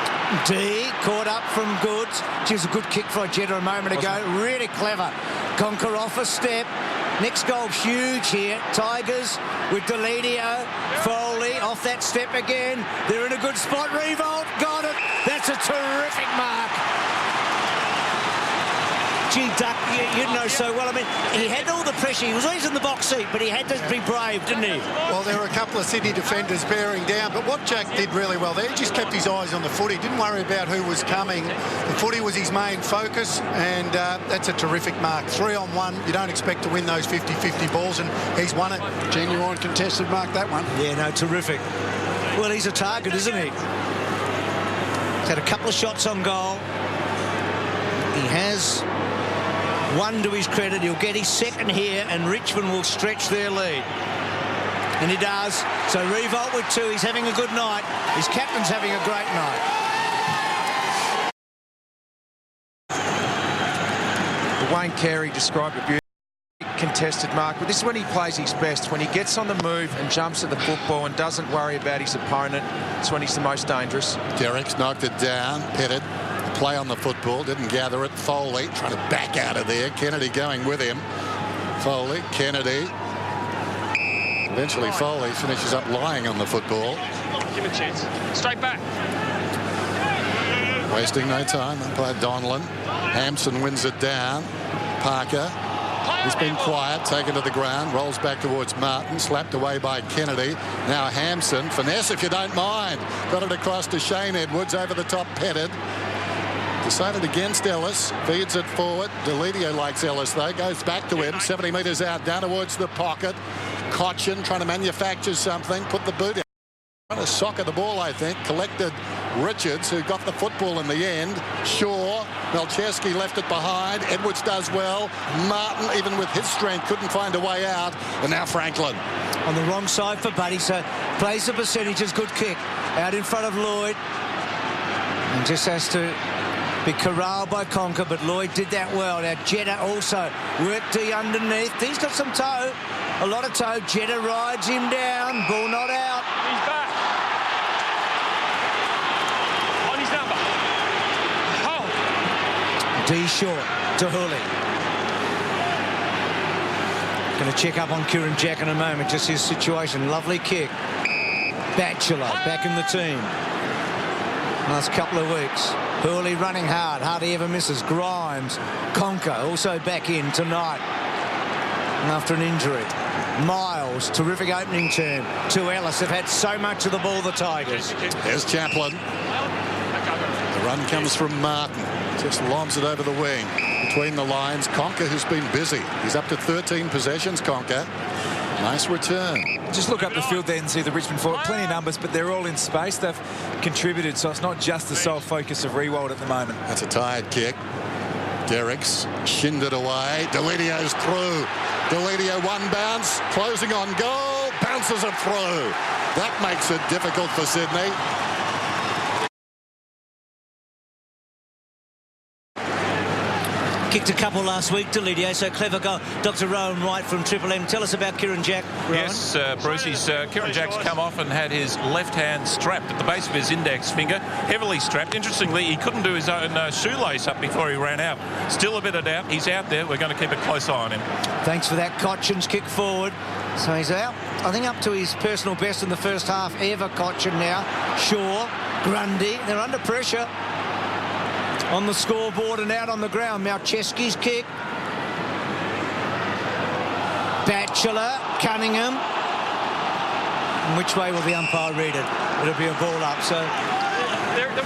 D caught up from Goods. She was a good kick for Jetta a moment ago. Really clever. Conker off a step. Next goal huge here. Tigers with Deledio. Foley off that step again. They're in a good spot. Revolt got it. That's a terrific mark. Gee, Duck, you know so well. I mean, he had all the pressure. He was always in the box seat, but he had to be brave, didn't he? Well, there were a couple of Sydney defenders bearing down, but what Jack did really well there, he just kept his eyes on the footy. Didn't worry about who was coming. The footy was his main focus, and that's a terrific mark. 3-on-1, you don't expect to win those 50-50 balls, and he's won it. Genuine contested mark, that one. Yeah, no, terrific. Well, he's a target, isn't he? He's had a couple of shots on goal. He has one to his credit. He'll get his second here, and Richmond will stretch their lead. And he does. So Revolt with 2. He's having a good night. His captain's having a great night. Wayne Carey described it beautifully. Contested mark, but this is when he plays his best, when he gets on the move and jumps at the football and doesn't worry about his opponent. It's when he's the most dangerous. Derrick's knocked it down. Pettit, play on the football, didn't gather it. Foley trying to back out of there. Kennedy going with him. Foley, Kennedy. Eventually Foley finishes up lying on the football. Give him a chance. Straight back. Wasting no time. Umpire Donlan. Hampson wins it down. Parker. He's been quiet, taken to the ground, rolls back towards Martin, slapped away by Kennedy. Now Hampson, finesse if you don't mind. Got it across to Shane Edwards, over the top Pettit. Decided against Ellis, feeds it forward. Deledio likes Ellis though, goes back to him, 70 metres out, down towards the pocket. Cochin trying to manufacture something, put the boot in. Trying to socket the ball, I think. Collected Richards, who got the football in the end. Shaw, Melcheski left it behind. Edwards does well. Martin, even with his strength, couldn't find a way out. And now Franklin. On the wrong side for Buddy, so plays the percentages. Good kick. Out in front of Lloyd. And just has to be corralled by Conker, but Lloyd did that well. Now Jetta also worked D underneath. He's got some toe. A lot of toe. Jetta rides him down. Ball not out. He's back. On his number. Oh. D short to Hooley. Going to check up on Kieran Jack in a moment. Just his situation. Lovely kick. Batchelor back in the team. Last couple of weeks. Hurley running hard. Hardly ever misses. Grimes. Conker also back in tonight after an injury. Miles, terrific opening turn to Ellis. They've had so much of the ball, the Tigers. There's Chaplin. The run comes from Martin. Just lobs it over the wing. Between the lines, Conker, who's been busy. He's up to 13 possessions, Conker. Nice return. Just look up the field there and see the Richmond forward. Plenty of numbers, but they're all in space. They've contributed, so it's not just the sole focus of Rewald at the moment. That's a tired kick. Derrick's shinned it away. Deledio's through. Deledio one bounce, closing on goal, bounces it through. That makes it difficult for Sydney. Kicked a couple last week, Deledio, so clever goal. Dr. Rowan White from Triple M. Tell us about Kieran Jack, Rowan. Yes, Bruce, Kieran Jack's come off and had his left hand strapped at the base of his index finger, heavily strapped. Interestingly, he couldn't do his own shoelace up before he ran out. Still a bit of doubt. He's out there. We're going to keep a close eye on him. Thanks for that. Cochin's kick forward. So he's out, I think, up to his personal best in the first half ever, Cochin now. Shaw, Grundy, they're under pressure. On the scoreboard and out on the ground. Malcheski's kick. Batchelor, Cunningham. And which way will the umpire read it? It'll be a ball up. So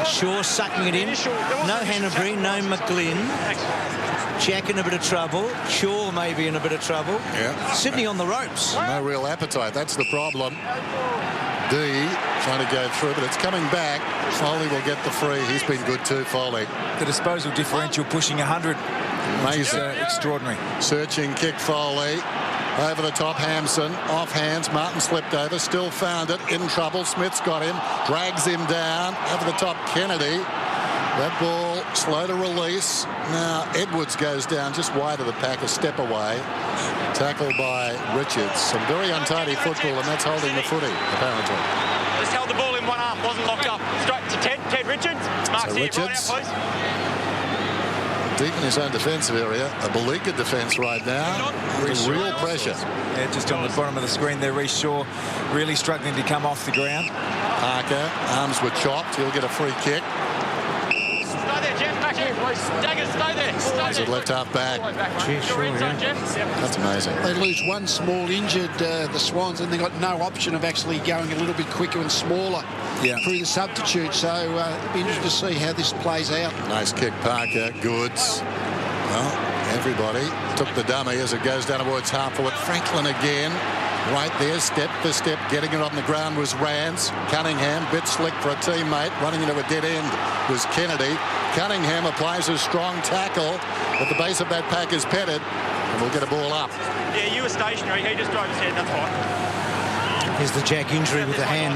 Shaw sucking it in. No Hanbury, no McGlynn. Jack in a bit of trouble. Shaw maybe in a bit of trouble. Yeah. Sydney on the ropes. No real appetite. That's the problem. D trying to go through, but it's coming back. Foley will get the free. He's been good too, Foley. The disposal differential pushing 100. Amazing. Extraordinary. Searching kick, Foley. Over the top, Hampson. Off hands. Martin slipped over. Still found it. In trouble. Smith's got him. Drags him down. Over the top, Kennedy. That ball slow to release. Now Edwards goes down just wide of the pack, a step away. Tackled by Richards. Some very untidy football, and that's holding the footy, apparently. Just held the ball in one arm, wasn't locked up. Straight to Ted Richards. Mark's here, Richards, right out, deep in his own defensive area. A beleaguered defence right now. Real pressure. Yeah, just on the bottom of the screen there, Reece Shaw really struggling to come off the ground. Parker, arms were chopped. He'll get a free kick. please. Right there, Jeff, back here. Daggers, stay there. Is it left half back? Sure, yeah. That's amazing. They lose one small injured, the Swans, and they've got no option of actually going a little bit quicker and smaller through the substitute. So it'll be interesting to see how this plays out. Nice kick, Parker. Goods. Well, everybody took the dummy as it goes down towards half forward. Franklin again. Right there, step for step, getting it on the ground was Rance. Cunningham, bit slick for a teammate. Running into a dead end was Kennedy. Cunningham applies a strong tackle, but the base of that pack is petted, and we'll get a ball up. Yeah, you were stationary. He just drove his head, that's fine. Here's the Jack injury with the hand.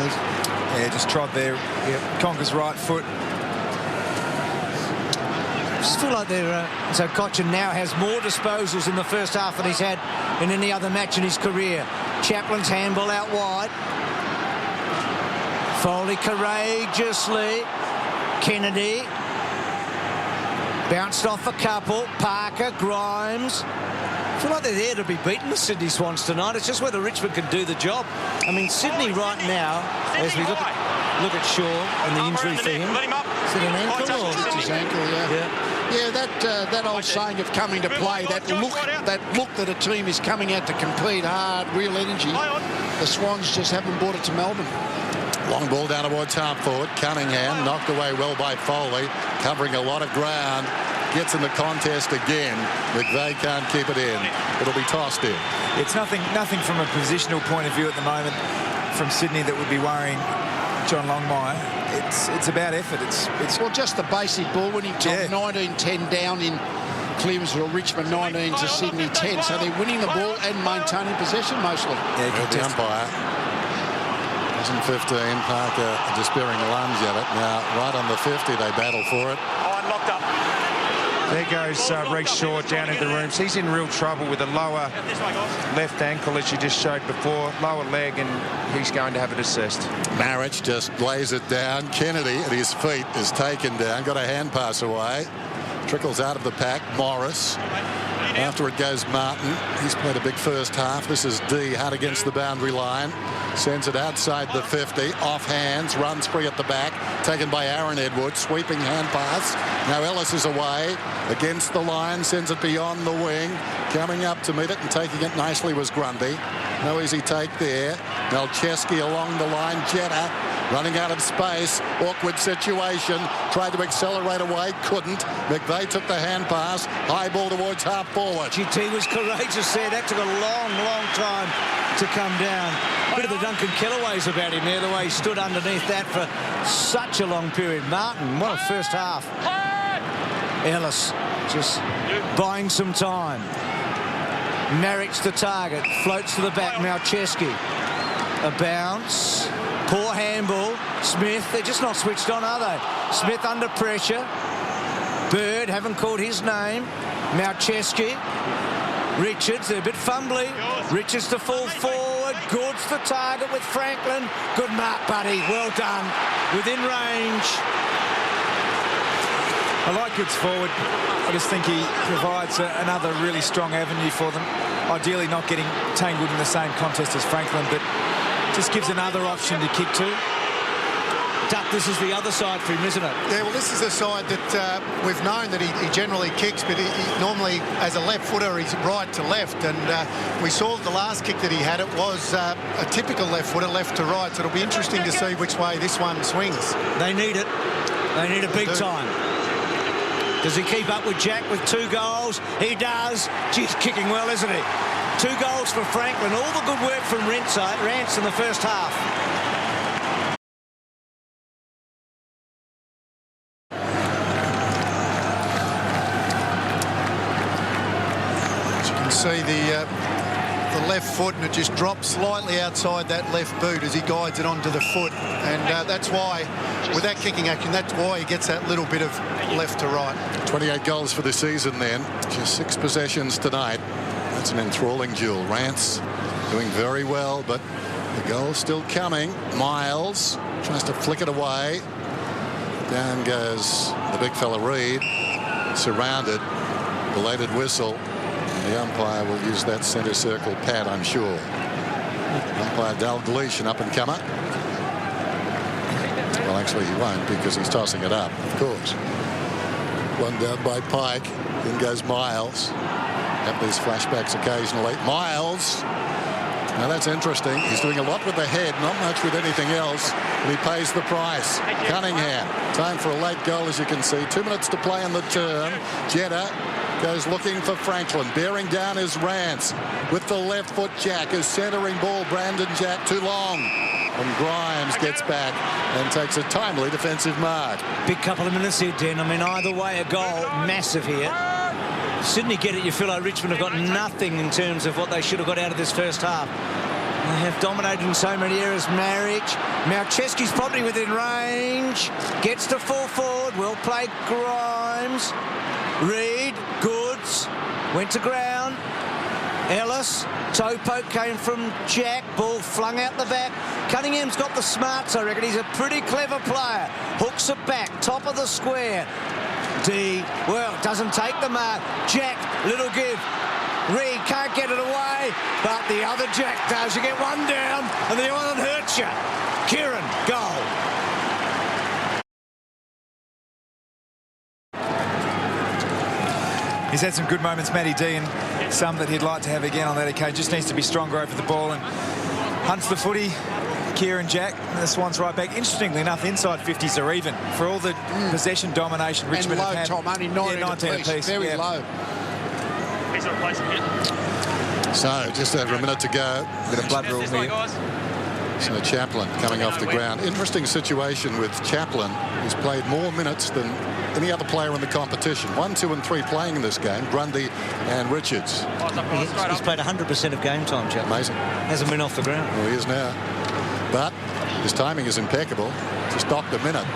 Yeah, just trod there. Yeah, Conker's right foot. I just feel like they're... so Cochin now has more disposals in the first half than he's had in any other match in his career. Chaplin's handball out wide. Foley courageously. Kennedy. Bounced off a couple. Parker, Grimes. I feel like they're there to be beaten, the Sydney Swans, tonight. It's just whether Richmond can do the job. I mean, Sydney right now, as we look at Shaw and the injury for him. Is it an ankle or? It's his ankle, yeah, that old saying of coming to play, that look that a team is coming out to compete hard, real energy. The Swans just haven't brought it to Melbourne. Long ball down towards half forward. Cunningham knocked away well by Foley, covering a lot of ground. Gets in the contest again. McVeigh can't keep it in. It'll be tossed in. It's nothing from a positional point of view at the moment from Sydney that would be worrying John Longmire. It's about effort. It's well, just the basic ball winning time. 19-10 down in Cleveland or Richmond, 19 to Sydney 10. So they're winning the ball and maintaining possession mostly. Yeah, the umpire. 15. Parker a despairing lunge at it. Now right on the 50 they battle for it. Locked up. There goes Reece Shaw down in the rooms. He's in real trouble with a lower left ankle, as you just showed before, lower leg, and he's going to have it assessed. Marich just lays it down. Kennedy at his feet is taken down. Got a hand pass away. Trickles out of the pack. Morris. After it goes Martin. He's played a big first half. This is D. Hard against the boundary line. Sends it outside the 50. Off hands. Runs free at the back. Taken by Aaron Edwards. Sweeping hand pass. Now Ellis is away. Against the line. Sends it beyond the wing. Coming up to meet it and taking it nicely was Grundy. No easy take there. Malcheski along the line. Jetta running out of space. Awkward situation. Tried to accelerate away. Couldn't. McVeigh took the hand pass. High ball towards half forward. GT was courageous there. That took a long time to come down. A bit of the Duncan Kellaways about him there, the way he stood underneath that for such a long period. Martin, what a first half. Ellis just buying some time. Marich the target. Floats to the back. Malcheski. A bounce. Poor handball. Smith, they're just not switched on, are they? Smith under pressure. Bird, haven't called his name. Malcheski. Richards, they're a bit fumbly. Richards to fall forward. Goods the target with Franklin. Good mark, buddy. Well done. Within range. I like Goods forward. I just think he provides another really strong avenue for them. Ideally not getting tangled in the same contest as Franklin, but just gives another option to kick to. Duck, this is the other side for him, isn't it? Yeah, well, this is the side that we've known that he generally kicks, but he normally, as a left footer, he's right to left. And we saw the last kick that he had, it was a typical left footer, left to right. So it'll be interesting to see which way this one swings. They need it. They need it big time. Does he keep up with Jack with 2 goals? He does. He's kicking well, isn't he? 2 goals for Franklin. All the good work from Rance in the first half. As you can see, the left foot, and it just drops slightly outside that left boot as he guides it onto the foot. And that's why, with that kicking action, that's why he gets that little bit of left to right. 28 goals for the season then. Just 6 possessions tonight. That's an enthralling duel. Rance doing very well, but the goal's still coming. Miles tries to flick it away. Down goes the big fella Reid. Surrounded. Belated whistle. The umpire will use that centre circle pad, I'm sure. Umpire Dalgleish, an up-and-comer. Well, actually, he won't because he's tossing it up, of course. One down by Pike. In goes Miles. Have these flashbacks occasionally. Miles. Now that's interesting. He's doing a lot with the head, not much with anything else. And he pays the price. Cunningham. Time for a late goal, as you can see. 2 minutes to play in the term. Jetta goes looking for Franklin. Bearing down is Rance. With the left foot, Jack is centering ball. Brandon Jack too long. And Grimes gets back and takes a timely defensive mark. Big couple of minutes here, Den. I mean, either way, a goal. Massive here. Sydney get it. You feel like Richmond have got nothing in terms of what they should have got out of this first half. They have dominated in so many areas. Malcheski's probably within range. Gets to full forward. Well played, Grimes. Reed, Goods, went to ground. Ellis, toe poke came from Jack. Ball flung out the back. Cunningham's got the smarts, I reckon. He's a pretty clever player. Hooks it back, top of the square. D, well, doesn't take the mark. Jack, little give. Reed can't get it away, but the other Jack does. You get one down, and the other one hurts you. Kieran, goal. He's had some good moments, Matty D, and some that he'd like to have again on that occasion. Just needs to be stronger over the ball and hunts the footy. Kieran Jack, and the Swans right back. Interestingly enough, inside 50s are even. For all the possession domination Richmond and low, have had. Tom, only 19 apiece. Very low. He's replacing it. So, just over a minute to go. Bit of blood rule here. So Chaplin coming off the ground. Interesting situation with Chaplin. He's played more minutes than any other player in the competition. 1, 2 and 3 playing in this game. Grundy and Richards. He's played 100% of game time, Chaplin. Amazing. Hasn't been off the ground. Well, he is now. But his timing is impeccable. Just docked a minute.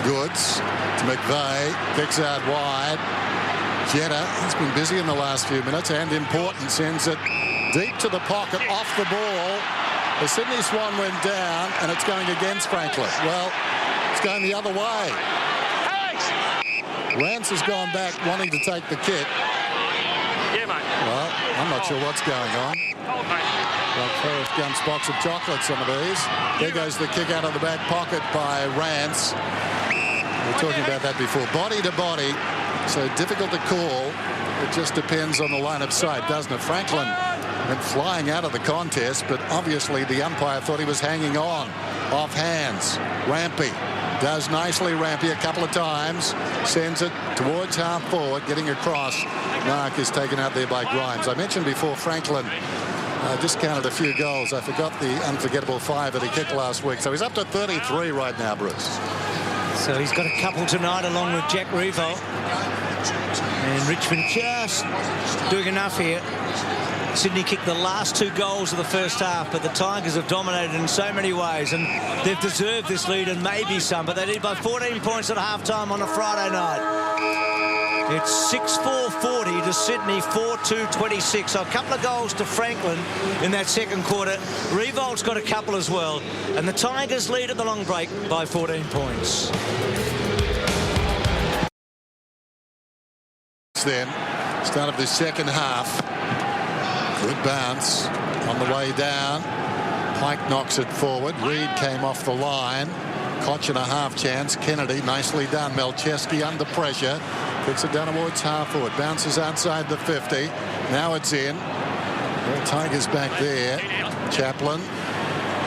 Goods to McVeigh. Kicks out wide. Jetta has been busy in the last few minutes and important. Sends it deep to the pocket, off the ball. The Sydney Swan went down, and it's going against Franklin. Well, it's going the other way. Rance has gone back wanting to take the kick. Yeah, mate. Well, I'm not sure what's going on. Like Forrest Gump's box of chocolates, some of these. There goes the kick out of the back pocket by Rance. We were talking about that before. Body to body, so difficult to call. It just depends on the line of sight, doesn't it? Franklin went flying out of the contest, but obviously the umpire thought he was hanging on. Off hands. Rampy does nicely. Rampy a couple of times. Sends it towards half forward, getting across. Mark is taken out there by Grimes. I mentioned before Franklin discounted a few goals. I forgot the unforgettable 5 that he kicked last week. So he's up to 33 right now, Bruce. So he's got a couple tonight along with Jack Revolt. And Richmond just doing enough here. Sydney kicked the last 2 goals of the first half, but the Tigers have dominated in so many ways, and they've deserved this lead and maybe some, but they lead by 14 points at half-time on a Friday night. It's 6-4-40 to Sydney, 4-2-26. So a couple of goals to Franklin in that second quarter. Revolt's got a couple as well, and the Tigers lead at the long break by 14 points. Then, start of the second half. Good bounce on the way down. Pike knocks it forward. Reed came off the line. Koch and a half chance. Kennedy, nicely done. Malcheski under pressure. Kicks it down towards half forward. Bounces outside the 50. Now it's in. Well, Tigers back there. Chaplin.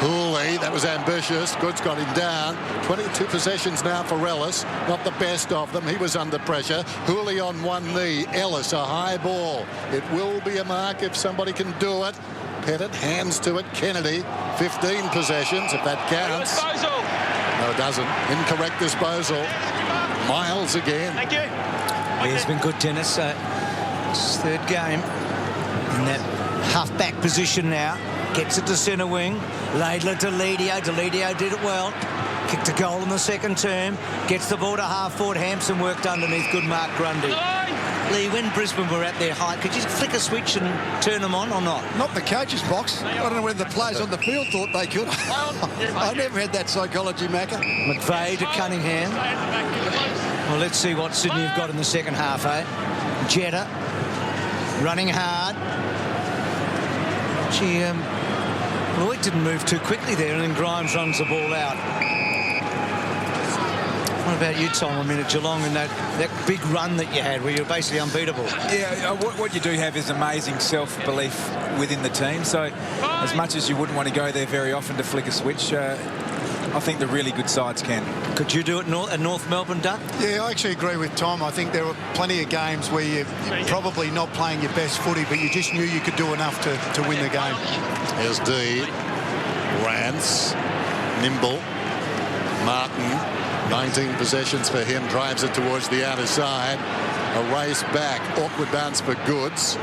Hooley, that was ambitious. Goods got him down. 22 possessions now for Ellis. Not the best of them. He was under pressure. Hooley on one knee. Ellis, a high ball. It will be a mark if somebody can do it. Pettit hands to it. Kennedy, 15 possessions, if that counts. No, it doesn't. Incorrect disposal. Miles again. Thank you. He's been good, Dennis. It's third game in that half-back position now. Gets it to centre wing. Laidler to Deledio. Deledio did it well. Kicked a goal in the second term. Gets the ball to half forward. Hampson worked underneath. Good mark, Grundy. Lee, when Brisbane were at their height, could you flick a switch and turn them on or not? Not the coach's box. I don't know whether the players on the field thought they could. I never had that psychology, Macca. McVeigh to Cunningham. Well, let's see what Sydney have got in the second half, eh? Jetta running hard. Lloyd didn't move too quickly there, and then Grimes runs the ball out. What about you, Tom? I mean, at Geelong and that big run that you had where you were basically unbeatable. Yeah, what you do have is amazing self-belief within the team. So as much as you wouldn't want to go there very often to flick a switch, I think the really good sides can. Could you do it at North Melbourne, Doug? Yeah, I actually agree with Tom. I think there were plenty of games where you're probably not playing your best footy, but you just knew you could do enough to win the game. Here's D. Rance. Nimble. Martin. 19 possessions for him. Drives it towards the outer side. A race back. Awkward bounce for Goods.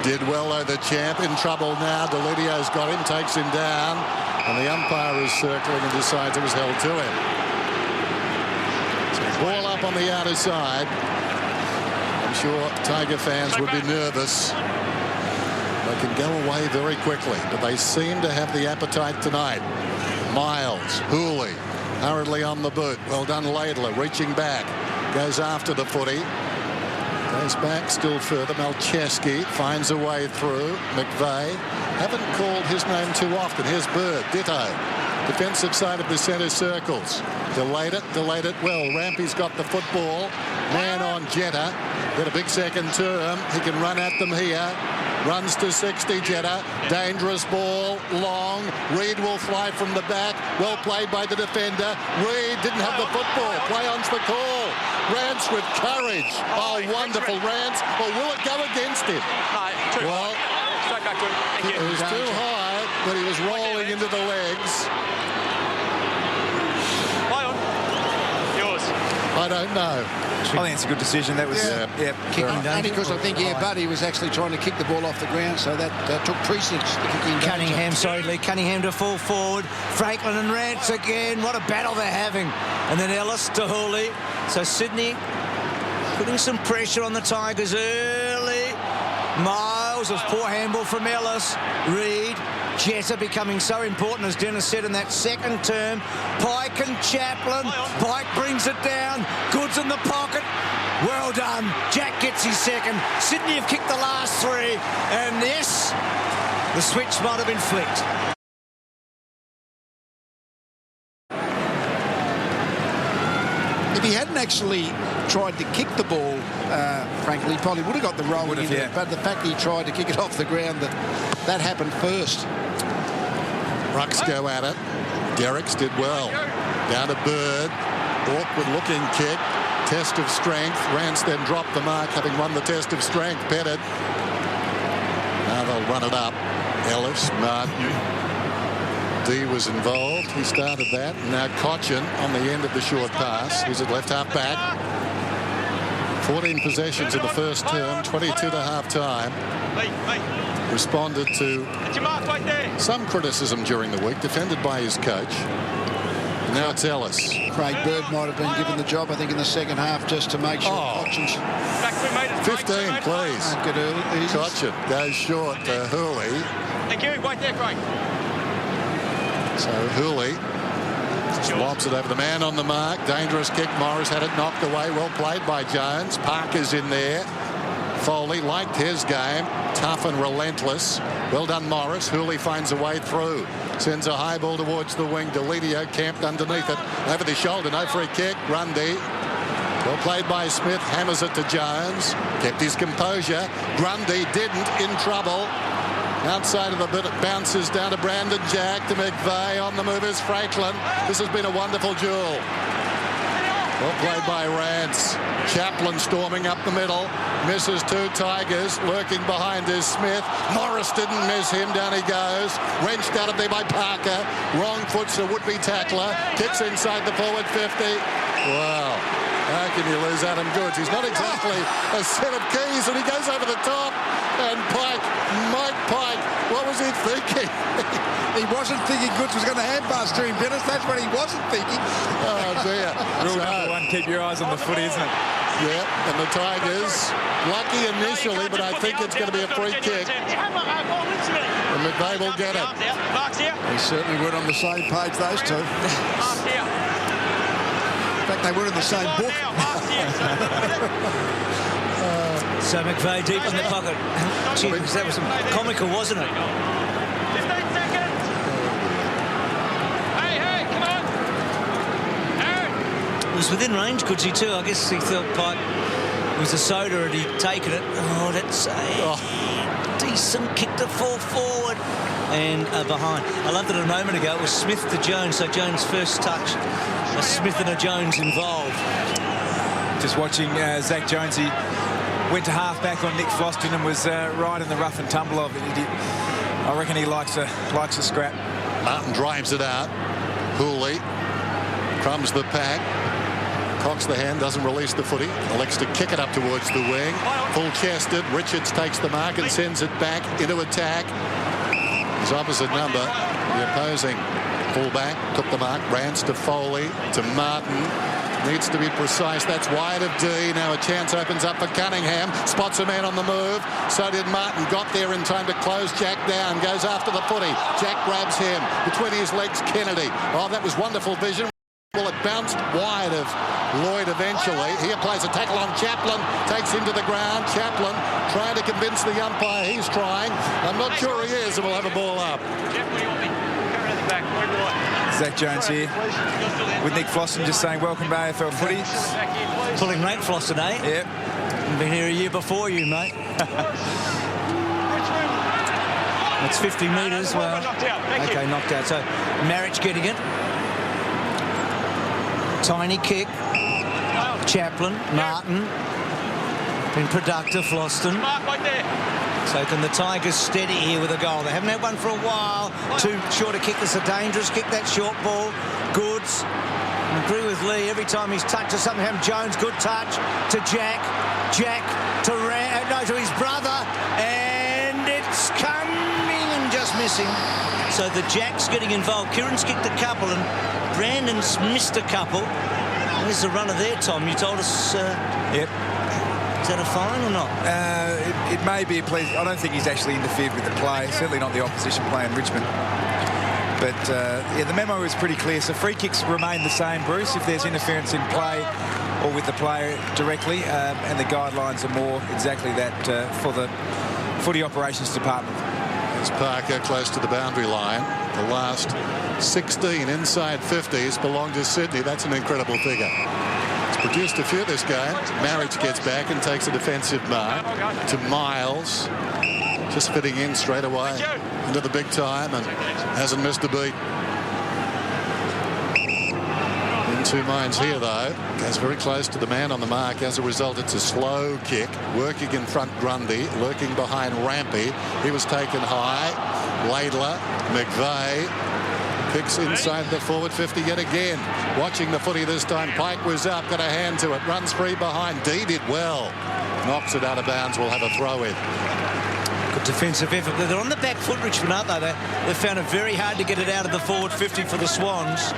Did well though, the champ. In trouble now. Delidio's got him. Takes him down. And the umpire is circling and decides it was held to him. So ball up on the outer side. I'm sure Tiger fans would be nervous. They can go away very quickly, but they seem to have the appetite tonight. Miles, Hooley, hurriedly on the boot. Well done, Laidler, reaching back. Goes after the footy. Goes back still further. Malcheski finds a way through. McVeigh. Haven't called his name too often. Here's Bird. Ditto. Defensive side of the centre circles. Delayed it well. Rampy's got the football. Man on Jetta. Got a big second term. He can run at them here. Runs to 60, Jetta. Dangerous ball. Long. Reid will fly from the back. Well played by the defender. Reid didn't have the football. Play on's the call. Rance with courage. Oh, wonderful Rance. Or will it go against him? Well, it was too high, but he was rolling into the legs. I don't know. I think it's a good decision. That was kicking down. Because I think Buddy was actually trying to kick the ball off the ground, so that took precedence. Cunningham, sorry, Lee. Cunningham to fall forward. Franklin and Rance again. What a battle they're having. And then Ellis to Hooley. So Sydney putting some pressure on the Tigers early. Miles, a poor handball from Ellis. Reid. Jetta becoming so important, as Dennis said, in that second term. Pike and Chaplin. Pike brings it down. Goods in the pocket. Well done. Jack gets his second. Sydney have kicked the last three. And yes, the switch might have been flicked. If he hadn't actually tried to kick the ball, frankly, he probably would have got the roll in it. But the fact that he tried to kick it off the ground, that happened first. Rucks go at it. Derricks did well. Down to Bird. Awkward looking kick. Test of strength. Rance then dropped the mark, having won the test of strength. Pettit. Now they'll run it up. Ellis, Martin. D was involved. He started that. Now Cochin on the end of the short pass. He's at left half back. 14 possessions in the first term. 22 to half time. Responded to some criticism during the week, defended by his coach. Now it's Ellis. Craig Bird might have been given the job, I think, in the second half, just to make sure Cochin's 15, please. Cochin goes short to Hooley. Thank you. Right there, Craig. So Hooley just lobs it over the man on the mark. Dangerous kick. Morris had it knocked away. Well played by Jones. Parker's in there. Foley liked his game. Tough and relentless. Well done, Morris. Hooley finds a way through. Sends a high ball towards the wing. Delidio camped underneath it. Over the shoulder. No free kick. Grundy. Well played by Smith. Hammers it to Jones. Kept his composure. Grundy didn't. In trouble. Outside of the bit, it bounces down to Brandon Jack, to McVeigh. On the move is Franklin. This has been a wonderful duel. Well played by Rance. Chaplin storming up the middle. Misses two Tigers. Lurking behind is Smith. Morris didn't miss him. Down he goes. Wrenched out of there by Parker. Wrong foot's a would-be tackler. Kicks inside the forward 50. Wow. How can you lose Adam Goods? He's not exactly a set of keys, and he goes over the top. And Mike Pike, what was he thinking? He wasn't thinking Goods was going to handpass to him, Dennis. That's what he wasn't thinking. Oh, dear. Rule number one, keep your eyes on the footy, isn't it? Yeah, and the Tigers, lucky initially, but I think it's going to be a free kick. And McVeigh will get it. They certainly were on the same page, those two. In fact, they were in the same book. So McVeigh deep in the pocket. Jeez, that was comical, wasn't it? 15 seconds. Hey, come on. Aaron. was within range, Goodsy, too. I guess he thought Pike was a soda and he'd taken it. Oh, that's a decent kick to fall forward and behind. I loved it a moment ago. It was Smith to Jones, so Jones' first touch. A Smith and a Jones involved. Just watching Zac Jones, he went to half-back on Nick Floston and was right in the rough and tumble of it. I reckon he likes a scrap. Martin drives it out. Hooley crumbs the pack. Cocks the hand, doesn't release the footy. Elects to kick it up towards the wing. Full-chested. Richards takes the mark and sends it back into attack. His opposite number, the opposing fullback, took the mark. Rance to Foley to Martin. Needs to be precise. That's wide of D. Now a chance opens up for Cunningham. Spots a man on the move. So did Martin. Got there in time to close Jack down. Goes after the footy. Jack grabs him. Between his legs, Kennedy. Oh, that was wonderful vision. Well, it bounced wide of Lloyd eventually. He applies a tackle on Chaplin. Takes him to the ground. Chaplin trying to convince the umpire he's trying. I'm not sure he is, and we'll have a ball up. Zac Jones here with Nick Floston just saying welcome to AFL footy. Pulling rank, Floston, eh? Yep. Been here a year before you, mate. It's 50 metres. Well, okay, knocked out. So Marriage getting it. Tiny kick. Chaplin, Martin. Been productive, Floston. So can the Tigers steady here with a goal? They haven't had one for a while. Too short a kick. It's a dangerous kick, that short ball. Goods. I agree with Lee. Every time he's touched or something happened. Jones, good touch to Jack. Jack to to his brother. And it's coming and just missing. So the Jack's getting involved. Kieran's kicked a couple and Brandon's missed a couple. There's the runner there, Tom. You told us... Yep. Is that a fine or not? It may be a plea. I don't think he's actually interfered with the play. Certainly not the opposition play in Richmond. But, yeah, the memo is pretty clear. So free kicks remain the same, Bruce, if there's interference in play or with the player directly. And the guidelines are more exactly that for the footy operations department. As Parker close to the boundary line. The last 16 inside 50s belong to Sydney. That's an incredible figure. Produced a few this game. Marriage gets back and takes a defensive mark to Miles. Just fitting in straight away into the big time and hasn't missed a beat. In two minds here, though. Goes very close to the man on the mark. As a result, it's a slow kick. Working in front, Grundy. Lurking behind, Rampy. He was taken high. Laidler, McVeigh. Kicks inside the forward 50 yet again. Watching the footy this time. Pike was up, got a hand to it. Runs free behind. D did well. Knocks it out of bounds. We'll have a throw in. Good defensive effort. They're on the back foot, Richmond, aren't they? They found it very hard to get it out of the forward 50 for the Swans.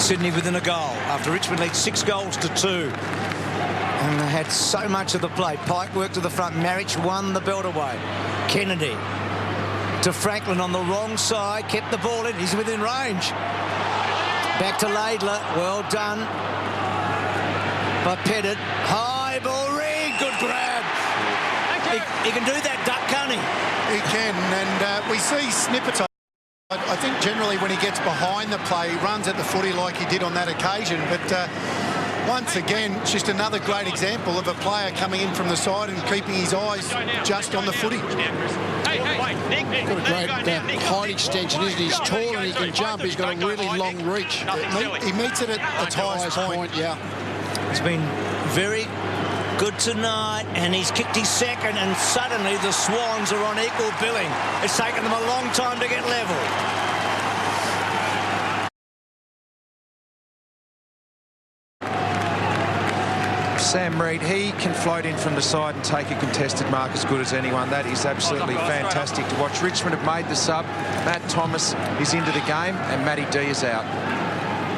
Sydney within a goal after Richmond leads 6 goals to 2. And they had so much of the play. Pike worked to the front. Marriage won the belt away. Kennedy to Franklin on the wrong side, kept the ball in. He's within range. Back to Laidler. Well done by Pettit. High ball, Reed. Good grab. He can do that duck, can't he? He can, and we see snippets of it. I think generally when he gets behind the play, he runs at the footy like he did on that occasion. But once again, it's just another great example of a player coming in from the side and keeping his eyes just on the footy. Got a great height extension, isn't he? He's tall and he can jump. He's got a really long reach. He meets it at the highest point. Yeah. It's been very good tonight, and he's kicked his second, and suddenly the Swans are on equal billing. It's taken them a long time to get level. Sam Reid, he can float in from the side and take a contested mark as good as anyone. That is absolutely fantastic to watch. Richmond have made the sub. Matt Thomas is into the game and Matty D is out.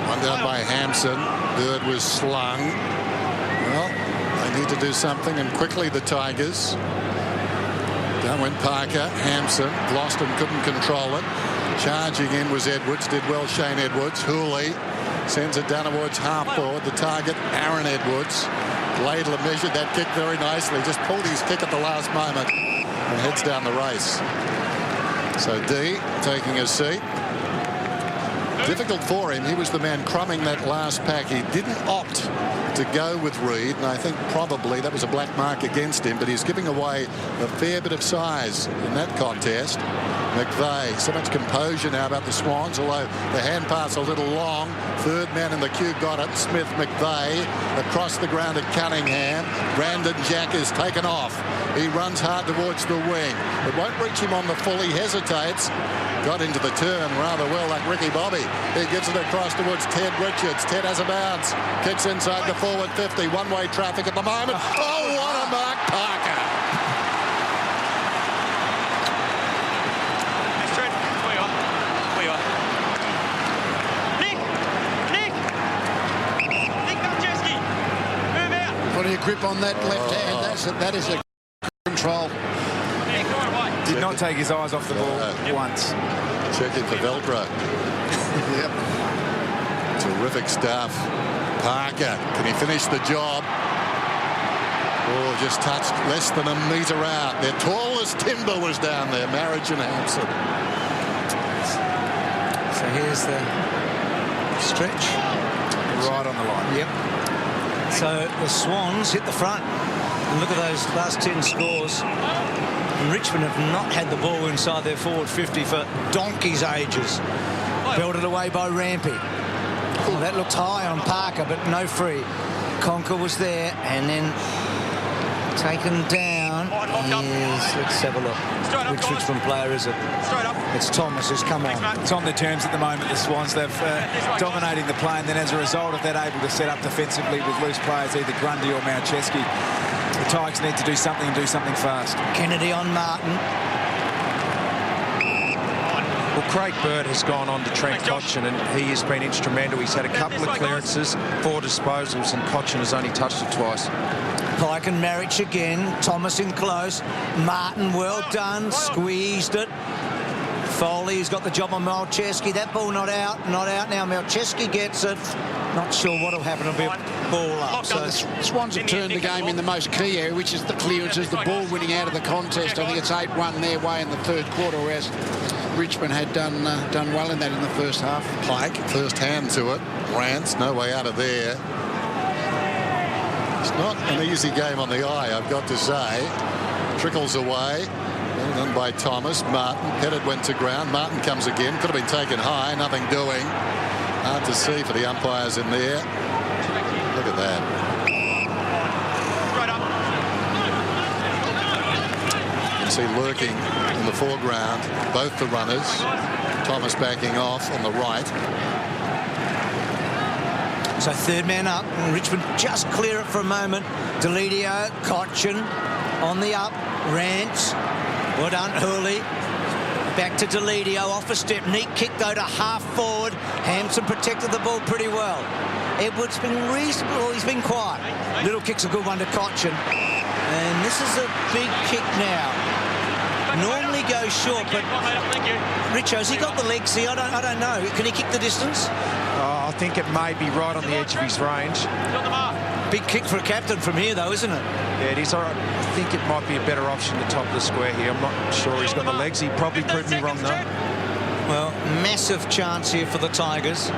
One down by Hampson. Bird was slung. Well, they need to do something, and quickly the Tigers. Down went Parker. Hampson lost and couldn't control it. Charging in was Edwards. Did well, Shane Edwards. Hooley sends it down towards half forward. The target, Aaron Edwards. Laidler measured that kick very nicely. Just pulled his kick at the last moment and heads down the race. So D taking a seat. Difficult for him. He was the man crumbing that last pack. He didn't opt to go with Reid, and I think probably that was a black mark against him, but he's giving away a fair bit of size in that contest. McVeigh, so much composure now about the Swans, although the hand pass a little long. Third man in the queue got it. Smith, McVeigh across the ground at Cunningham. Brandon Jack is taken off. He runs hard towards the wing. It won't reach him on the full. He hesitates. Got into the turn rather well, like Ricky Bobby. He gives it across towards Ted Richards. Ted has a bounce. Kicks inside the forward 50. One-way traffic at the moment. Oh, what a mark, Parker. Putting a grip on that left hand. That is a control. Did not take his eyes off the ball once. Checking for Velcro. Yep. Terrific stuff. Parker, can he finish the job? Oh, just touched less than a metre out. Their tallest timber was down there, Marriage and Hampson. So here's the stretch. Right on the line. Yep. So the Swans hit the front. And look at those last 10 scores. And Richmond have not had the ball inside their forward 50 for donkey's ages. Belted away by Rampy. Oh, that looked high on Parker, but no free. Conker was there, and then taken down is, let's have a look. Which Richmond player is it? It's Thomas who's come on. It's on the terms at the moment, the Swans. They've dominating the play, and then as a result of that, able to set up defensively with loose players, either Grundy or Malcheski. The Tigers need to do something and do something fast. Kennedy on Martin. Well, Craig Bird has gone on to Trent Cotchin, and he has been instrumental. He's had a couple of clearances, 4 disposals, and Cotchin has only touched it twice. Pike and Marriage again. Thomas in close. Martin, well done. Squeezed it. Foley's got the job on Malcheski. That ball not out. Not out now. Malcheski gets it. Not sure what will happen. It'll be a ball up. So the Swans have turned the game in the most key area, which is the clearances, the ball winning out of the contest. I think it's 8-1 their way in the third quarter, whereas Richmond had done well in that in the first half. Pike, first hand to it. Rance, no way out of there. It's not an easy game on the eye, I've got to say. Trickles away. Well done by Thomas. Martin. Pettit went to ground. Martin comes again. Could have been taken high. Nothing doing. Hard to see for the umpires in there. Look at that. You can see lurking in the foreground both the runners. Thomas backing off on the right. So third man up. And Richmond just clear it for a moment. Deledio, Cotchin on the up. Rance. Well done, Hurley. Back to Deledio, off a step. Neat kick, though, to half forward. Hampson protected the ball pretty well. Edwards been reasonable. He's been quiet. Little kick's a good one to Cotchin. And this is a big kick now. Normally goes short, but Richo's, he got the legs here. I don't know. Can he kick the distance? I think it may be right on the edge of his range. Big kick for a captain from here, though, isn't it? Yeah, it is. All right. I think it might be a better option to top of the square here. I'm not sure he's got the legs. He probably proved me wrong, though. Well, massive chance here for the Tigers.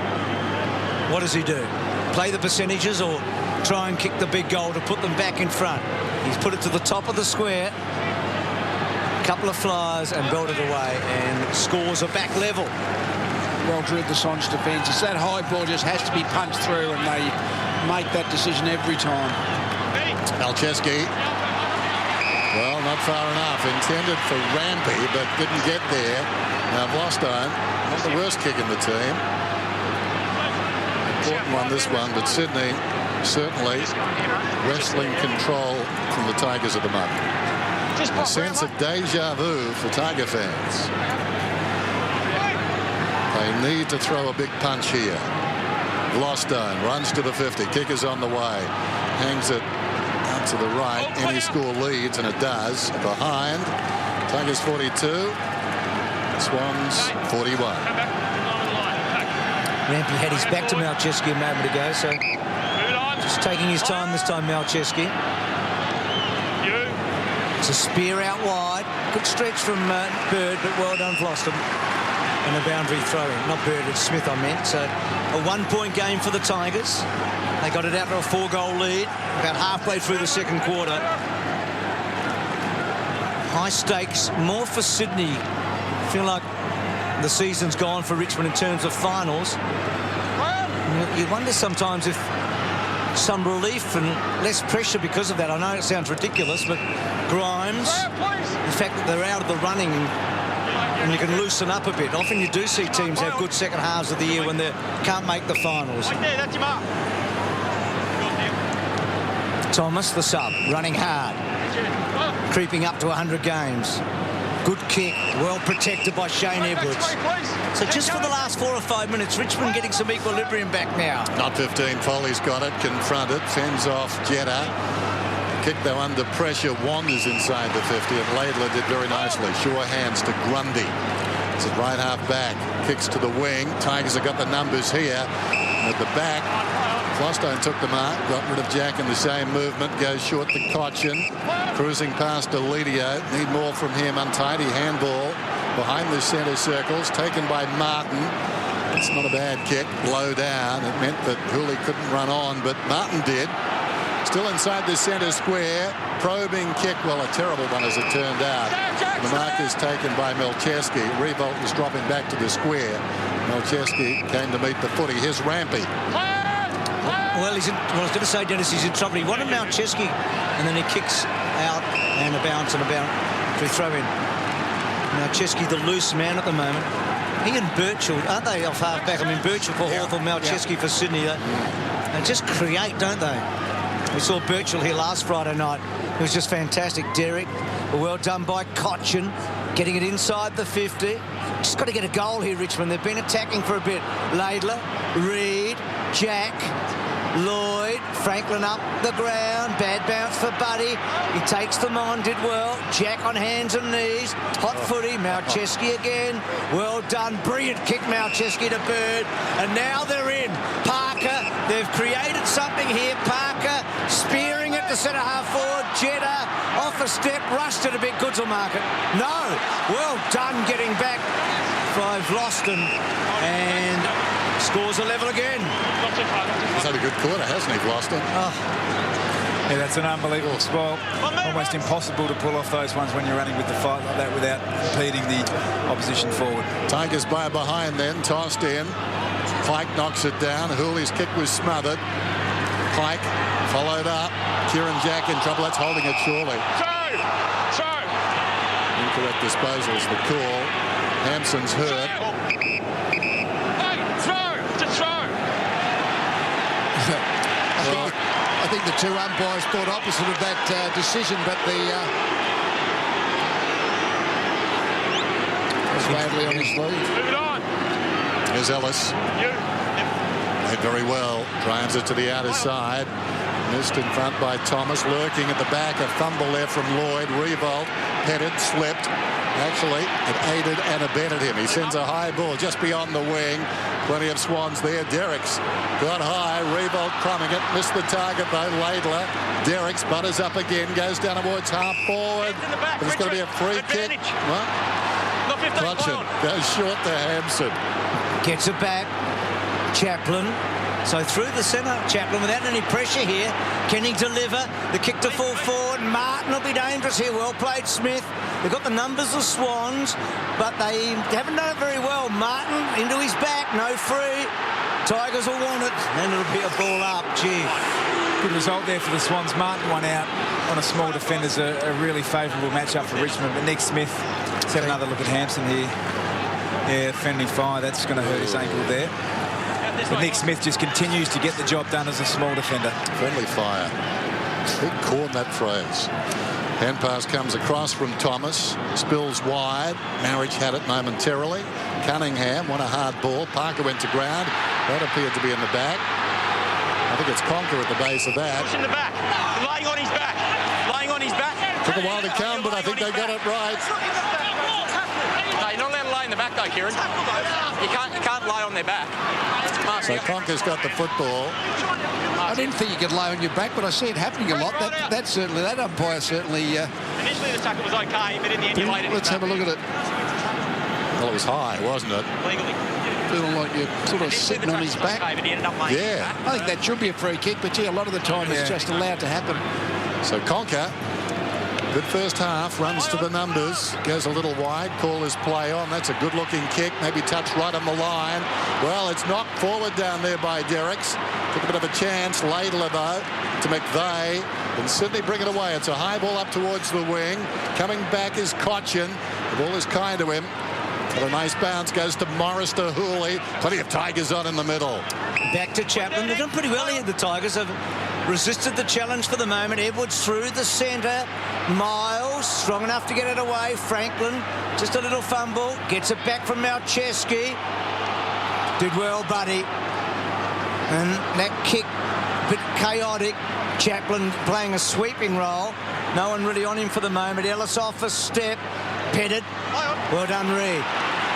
What does he do? Play the percentages or try and kick the big goal to put them back in front? He's put it to the top of the square. Couple of flyers and belted away, and scores are back level. Well drilled the Swans defence. It's that high ball just has to be punched through, and they make that decision every time. Malcheski. Well, not far enough. Intended for Rampy, but didn't get there. Now Vlostone, not the worst kick in the team. Important one, this one, but Sydney certainly wrestling control from the Tigers at the moment. A sense of deja vu for Tiger fans. They need to throw a big punch here. Vlostone runs to the 50. Kick is on the way. Hangs it out to the right. Any score leads, and it does. Behind. Tigers 42. Swans 41. Rampy had his back to Malcheski a moment ago, so just taking his time this time, Malcheski. It's a spear out wide. Good stretch from Bird, but well done, Vlostone. and a boundary throw-in. Not Bird, it's Smith I meant. So a 1-point game for the Tigers. They got it out to a 4-goal lead about halfway through the second quarter. High stakes, more for Sydney. I feel like the season's gone for Richmond in terms of finals. You wonder sometimes if some relief and less pressure because of that. I know it sounds ridiculous, but Grimes, the fact that they're out of the running and you can loosen up a bit. Often you do see teams have good second halves of the year when they can't make the finals. Thomas, the sub, running hard, creeping up to 100 games. Good kick, well protected by Shane Edwards. So just for the last 4 or 5 minutes, Richmond getting some equilibrium back now. Not 15. Foley's got it, confronted, fends off Jeddah. Kick though under pressure, wanders inside the 50, and Laidler did very nicely. Sure hands to Grundy. It's a right half back, kicks to the wing. Tigers have got the numbers here. And at the back, Flostone took the mark, got rid of Jack in the same movement, goes short to Cochin, cruising past Elidio. Need more from him. Untidy handball behind the centre circles, taken by Martin. It's not a bad kick, low down. It meant that Hooley couldn't run on, but Martin did. Still inside the centre square, probing kick, well, a terrible one as it turned out. The mark is taken by Melcheski. Revolt was dropping back to the square. Melcheski came to meet the footy. Here's Rampy. Well, I was going to say, Dennis, he's in trouble. He wanted Melcheski, and then he kicks out and a bounce and a bounce to throw in. Melcheski, the loose man at the moment. He and Birchall, aren't they, off half back? I mean, Birchall for Hawthorn, Melcheski for Sydney. They just create, don't they? We saw Birchall here last Friday night. It was just fantastic. Derek, well done by Cochin, getting it inside the 50. Just got to get a goal here, Richmond. They've been attacking for a bit. Laidler, Reed, Jack, Lloyd, Franklin up the ground. Bad bounce for Buddy. He takes them on, did well. Jack on hands and knees. Hot footy. Melcheski again. Well done. Brilliant kick, Melcheski to Bird. And now they're in. Parker, they've created something here. Parker spearing it to centre half forward. Jeddah off a step, rushed it a bit. Goods will mark it. No. Well done getting back. Five Loston and scores a level again. He's had a good quarter, hasn't he, Loston? Yeah, that's an unbelievable spot. Almost impossible to pull off those ones when you're running with the fight like that without impeding the opposition forward. Tigers by behind then, tossed in. Pike knocks it down. Hooley's kick was smothered. Pike followed up. Kieran Jack in trouble. That's holding it surely. Incorrect disposal is the call. Hampson's hurt. I think the two umpires thought opposite of that decision, but was badly on his sleeve. Here's Ellis. Played very well. Drives it to the outer side. Missed in front by Thomas. Lurking at the back. A fumble there from Lloyd. Revolt. Headed. Slipped. Actually, it aided and abetted him. He sends a high ball just beyond the wing. Plenty of Swans there. Derricks got high. Revolt crumbing it. Missed the target though. Laidler. Derricks butters up again. Goes down towards half forward. But it's going to be a free kick. What? Cochin goes short to Hampson. Gets it back. Chaplin. So through the centre, Chaplin without any pressure here. Can he deliver? The kick to full forward. Martin will be dangerous here. Well played, Smith. They've got the numbers of Swans, but they haven't done it very well. Martin into his back. No free. Tigers will want it. And it'll be a ball up. Gee. Good result there for the Swans. Martin won out on a small defender's a really favourable matchup for Richmond. But Nick Smith, let's have another look at Hampson here. Yeah, friendly fire. That's going to hurt his ankle there. But Nick Smith just continues to get the job done as a small defender. Friendly fire. Big corn, that phrase. Hand pass comes across from Thomas. Spills wide. Marriage had it momentarily. Cunningham won a hard ball. Parker went to ground. That appeared to be in the back. I think it's Conker at the base of that. Push in the back. Laying on his back. Laying on his back. Took a while to come, but I think they got it right. No, you're not allowed to lay in the back though, Kieran. You can't lay on their back. So Conker's got the football. I didn't think you could lay on your back, but I see it happening a lot. That umpire certainly. Initially the tackle was okay, but in the end you laid it. Let's have a look at it. Well, it was high, wasn't it? Feeling like you're sort of sitting on his back. Yeah. I think that should be a free kick, but yeah, a lot of the time it's just allowed to happen. So Conker, good first half, runs to the numbers, goes a little wide, call his play on. That's a good-looking kick, maybe touched right on the line. Well, it's knocked forward down there by Derricks. Took a bit of a chance, Laidler though, to McVeigh. And Sydney bring it away. It's a high ball up towards the wing. Coming back is Cochin. The ball is kind to him. But a nice bounce goes to Morris to Hooley. Plenty of Tigers on in the middle. Back to Chaplin. They've done pretty well here, the Tigers have resisted the challenge for the moment. Edwards through the centre. Miles, strong enough to get it away. Franklin, just a little fumble. Gets it back from Malcheski. Did well, buddy. And that kick, a bit chaotic. Chaplin playing a sweeping role. No one really on him for the moment. Ellis off a step. Petted. Well done, Reid.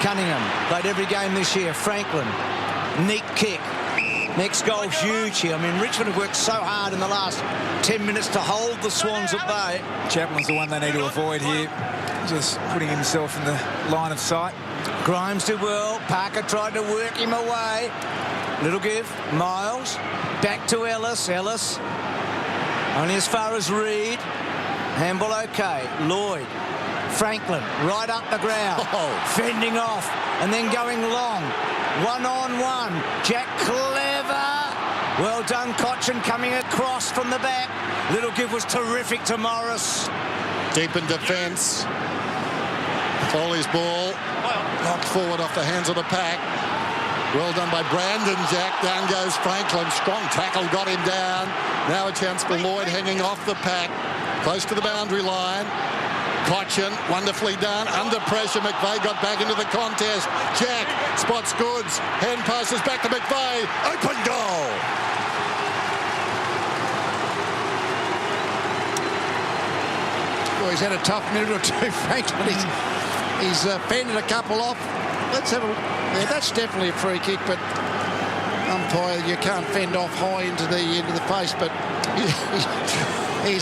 Cunningham played every game this year. Franklin, neat kick. Next goal's huge here. I mean, Richmond have worked so hard in the last 10 minutes to hold the Swans at bay. Chaplin's the one they need to avoid here. Just putting himself in the line of sight. Grimes did well. Parker tried to work him away. Little give. Miles. Back to Ellis. Ellis. Only as far as Reid. Handball okay. Lloyd. Franklin right up the ground. Fending off and then going long. 1-on-1. Jack Clever. Well done, Cochin coming across from the back. Little give was terrific to Morris. Deep in defence. Foley's ball knocked forward off the hands of the pack. Well done by Brandon Jack. Down goes Franklin. Strong tackle got him down. Now a chance for Lloyd hanging off the pack. Close to the boundary line. Cochin, wonderfully done. Under pressure, McVeigh got back into the contest. Jack spots Goods. Hand passes back to McVeigh. Open goal. Well, he's had a tough minute or two, Franklin. He's fended a couple off. Let's have a... Yeah, that's definitely a free kick, but umpire, you can't fend off high into the face, but he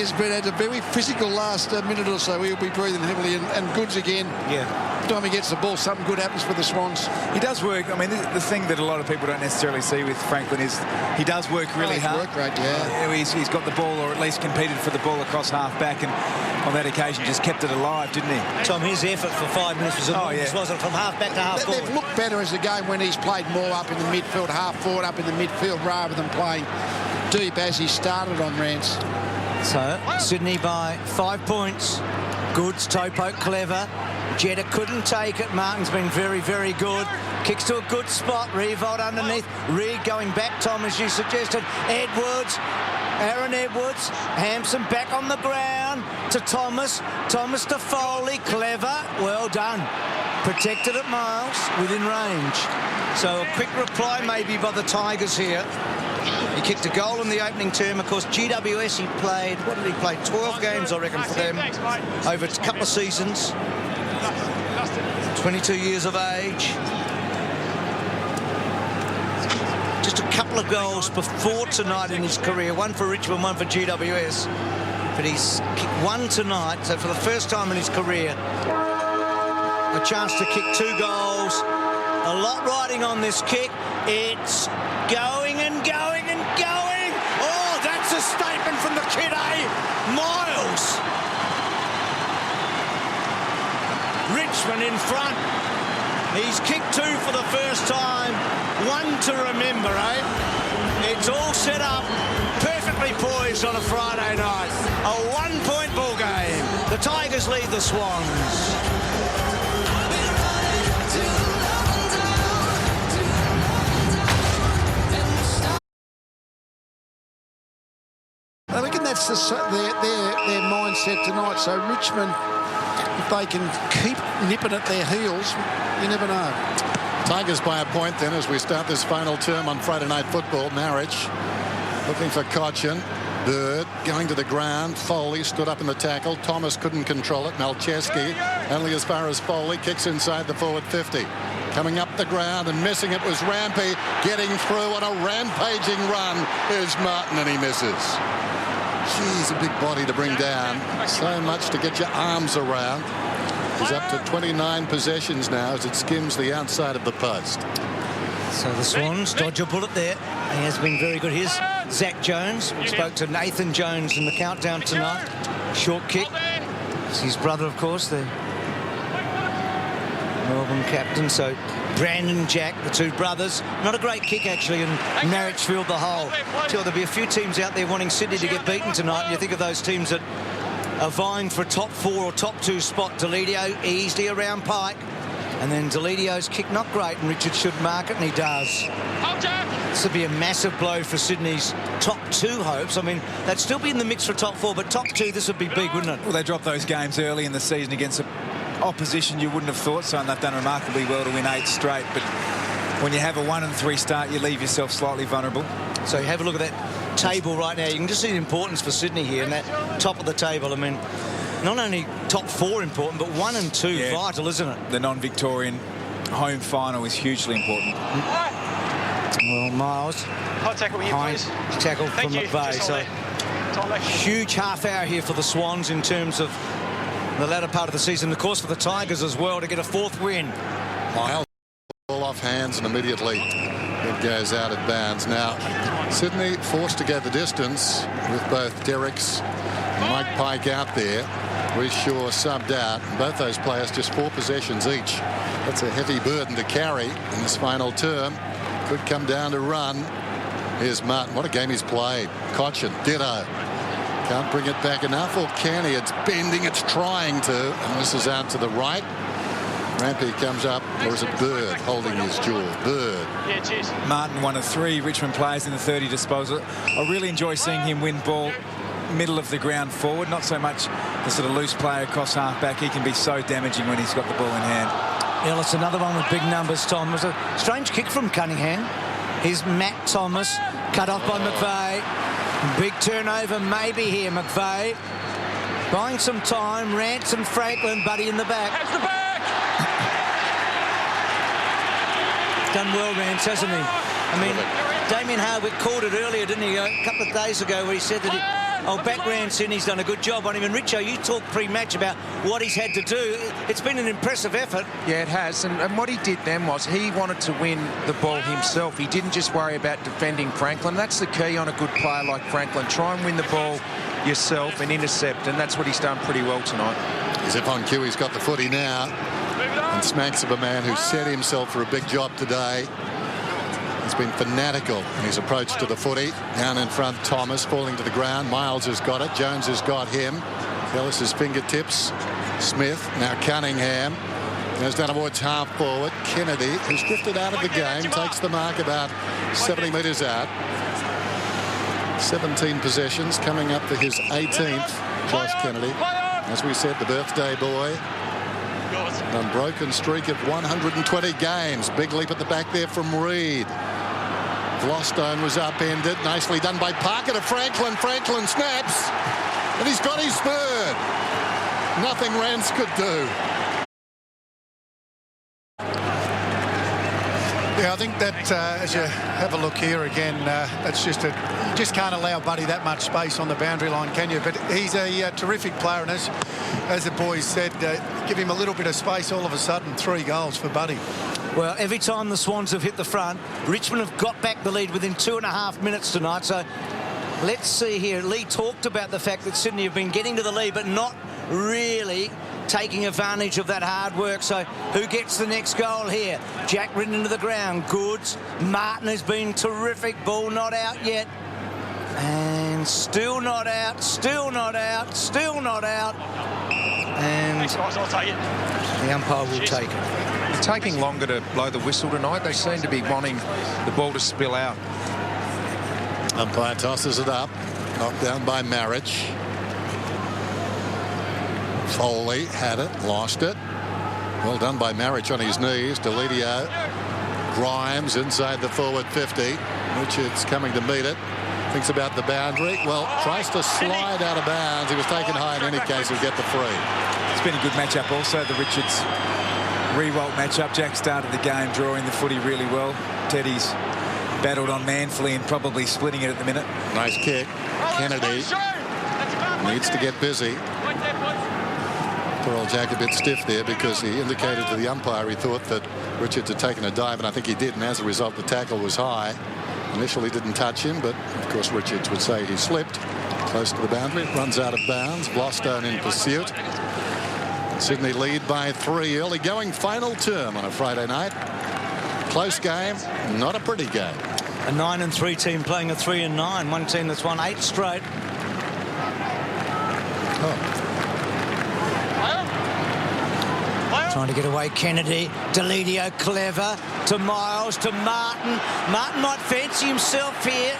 has been at a very physical last minute or so. He'll be breathing heavily, and Goods again. Yeah. Every time he gets the ball, something good happens for the Swans. He does work. I mean, the thing that a lot of people don't necessarily see with Franklin is he does work really hard. Work rate, yeah. He's got the ball, or at least competed for the ball across half back, and on that occasion just kept it alive, didn't he? Tom, his effort for 5 minutes was enormous, wasn't it? From half back to half forward. They've looked better as the game when he's played more up in the midfield, half forward up in the midfield, rather than playing deep as he started on Rance. So Sydney by 5 points. Goods, Topo, Clever. Jetta couldn't take it. Martin's been very, very good. Kicks to a good spot. Revolt underneath. Reid going back, Tom, as you suggested. Edwards. Aaron Edwards. Hampson back on the ground to Thomas. Thomas to Foley. Clever. Well done. Protected at Miles within range. So a quick reply maybe by the Tigers here. He kicked a goal in the opening term. Of course, GWS, he played, what did he play? 12 games, I reckon, for them over a couple of seasons. 22 years of age. Just a couple of goals before tonight in his career. One for Richmond, one for GWS. But he's kicked one tonight, so for the first time in his career, a chance to kick 2 goals. A lot riding on this kick. It's going and going and going. Oh, that's a statement from the kid, eh? Miles. Richmond in front. He's kicked 2 for the first time. 1 to remember, eh? It's all set up, perfectly poised on a Friday night. A 1-point ball game. The Tigers lead the Swans. I reckon that's their mindset tonight. So Richmond, if they can keep nipping at their heels, you never know. Tigers by a point then as we start this final term on Friday Night Football. Marriage looking for Cochin. Bird going to the ground. Foley stood up in the tackle. Thomas couldn't control it. Malcheski only as far as Foley. Kicks inside the forward 50. Coming up the ground and missing it was Rampy. Getting through on a rampaging run is Martin, and he misses. Geez, a big body to bring down. So much to get your arms around. He's up to 29 possessions now as it skims the outside of the post. So the Swans dodge a bullet there. He has been very good. Here's Zac Jones. We spoke to Nathan Jones in the countdown tonight. Short kick. It's his brother, of course, the Melbourne captain. So Brandon and Jack, the two brothers. Not a great kick, actually, and Marriage filled the hole. Sure, there'll be a few teams out there wanting Sydney to get beaten tonight. And you think of those teams that are vying for a top 4 or top 2 spot. Deledio easily around Pike. And then Deledio's kick not great, and Richard should mark it, and he does. This would be a massive blow for Sydney's top 2 hopes. I mean, they'd still be in the mix for top 4, but top 2, this would be big, wouldn't it? Well, they dropped those games early in the season against an opposition you wouldn't have thought so, and they've done remarkably well to win 8 straight. But when you have a 1-3 start, you leave yourself slightly vulnerable. So you have a look at that table right now. You can just see the importance for Sydney here, and that top of the table. I mean, not only top 4 important, but 1 and 2 vital, isn't it? The non-Victorian home final is hugely important. Well, Miles. High tackle here, please. Tackle from McVeigh. So huge half hour here for the Swans in terms of the latter part of the season. Of course, for the Tigers as well to get a 4th win. Miles ball off hands and immediately it goes out of bounds. Now, Sydney forced to go the distance with both Derricks and Mike Pike out there. Reece Shaw subbed out. Both those players just 4 possessions each. That's a heavy burden to carry in this final term. Could come down to run. Here's Martin. What a game he's played. Cochin, ditto. Can't bring it back enough, or can he? It's bending, it's trying to, and this is out to the right. Rampy comes up, or is it Bird holding his jaw? Bird. Yeah, cheers. Martin, one of 3 Richmond players in the 30 disposal. I really enjoy seeing him win ball middle of the ground forward, not so much the sort of loose player across half-back. He can be so damaging when he's got the ball in hand. Yeah, it's another one with big numbers, Tom. It was a strange kick from Cunningham. Here's Matt Thomas, cut off by McVeigh. Big turnover maybe here, McVeigh. Buying some time, Rance and Franklin, Buddy in the back. Has the back! Done well, Rance, hasn't he? I mean, Damien Hardwick called it earlier, didn't he, a couple of days ago, where he said that back Rance in, he's done a good job on him. And Richo, you talked pre-match about what he's had to do. It's been an impressive effort. Yeah, it has. And what he did then was he wanted to win the ball himself. He didn't just worry about defending Franklin. That's the key on a good player like Franklin. Try and win the ball yourself and intercept, and that's what he's done pretty well tonight. As if on cue, he's got the footy now, and smacks of a man who set himself for a big job today. He's been fanatical in his approach to the footy. Down in front, Thomas falling to the ground. Miles has got it. Jones has got him. Ellis's fingertips. Smith, now Cunningham. Goes down towards half forward. Kennedy, who's drifted out of the game, takes the mark about 70 metres out. 17 possessions, coming up for his 18th, Josh Kennedy. As we said, the birthday boy. An unbroken streak of 120 games. Big leap at the back there from Reid. Glostone was upended. Nicely done by Parker to Franklin. Franklin snaps. And he's got his 3rd. Nothing Rance could do. Yeah, I think that as you have a look here again, that's just you just can't allow Buddy that much space on the boundary line, can you? But he's a terrific player, and as the boys said, give him a little bit of space, all of a sudden 3 goals for Buddy. Well, every time the Swans have hit the front, Richmond have got back the lead within 2.5 minutes tonight. So let's see here. Lee talked about the fact that Sydney have been getting to the lead, but not really taking advantage of that hard work. So who gets the next goal here? Jack ridden into the ground. Goods. Martin has been terrific. Ball not out yet. And still not out. Still not out. Still not out. And Thanks, guys. I'll take it. The umpire will take it. It's taking longer to blow the whistle tonight. They seem to be wanting the ball to spill out. Umpire tosses it up. Knocked down by Marriage. Foley had it, lost it. Well done by Marriage on his knees. Deledio. Grimes inside the forward 50. Richards coming to meet it. Thinks about the boundary. Well, tries to slide out of bounds. He was taken high in any case. He'll get the free. It's been a good matchup also, the Richards Rewalt matchup. Jack started the game drawing the footy really well. Teddy's battled on manfully and probably splitting it at the minute. Nice kick. Kennedy needs to get busy. Poor old Jack a bit stiff there because he indicated to the umpire he thought that Richards had taken a dive, and I think he did, and as a result the tackle was high. Initially didn't touch him, but of course Richards would say he slipped close to the boundary. Runs out of bounds. Blostone in pursuit. Sydney lead by 3 early going final term on a Friday night. Close game, not a pretty game. A 9-3 team playing a 3-9. One team that's won 8 straight. Trying to get away Kennedy. Deledio clever to Miles to Martin. Martin might fancy himself here.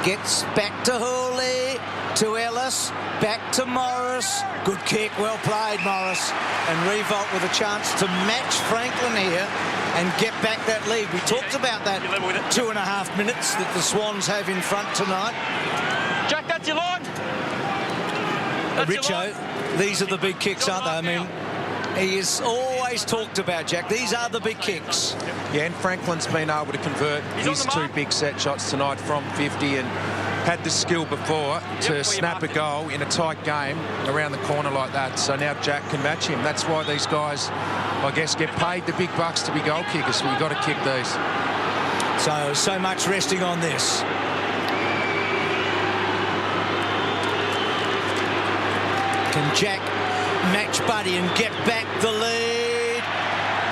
Gets back to Hurley, to Ellis, back to Morris. Good kick, well played Morris. And Revolt with a chance to match Franklin here and get back that lead. We talked about that 2.5 minutes that the Swans have in front tonight. Jack, that's your line. Richo, these are the big kicks, aren't they? I mean, he is always talked about, Jack. These are the big kicks. Yeah, and Franklin's been able to convert his 2 big set shots tonight from 50 and had the skill before to snap a goal in a tight game around the corner like that. So now Jack can match him. That's why these guys, I guess, get paid the big bucks to be goal kickers. So we've got to kick these. So much resting on this. Can Jack match Buddy and get back the lead?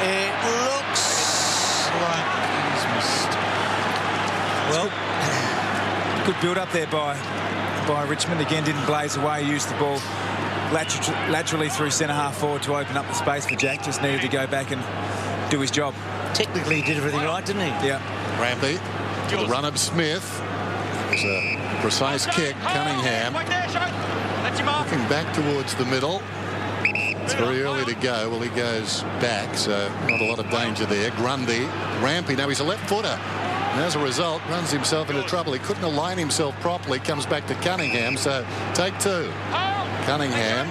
It looks like he's missed. Well, good build up there by Richmond. Again, didn't blaze away. Used the ball laterally through centre half forward to open up the space for Jack. Just needed to go back and do his job. Technically, he did everything right, didn't he? Yeah. Rampy to the run of Smith. It was a precise kick. Cunningham looking back towards the middle. It's very early to go. Well, he goes back, so not a lot of danger there. Grundy, Rampy. Now he's a left footer. And as a result, runs himself into trouble. He couldn't align himself properly. Comes back to Cunningham. So take 2. Cunningham.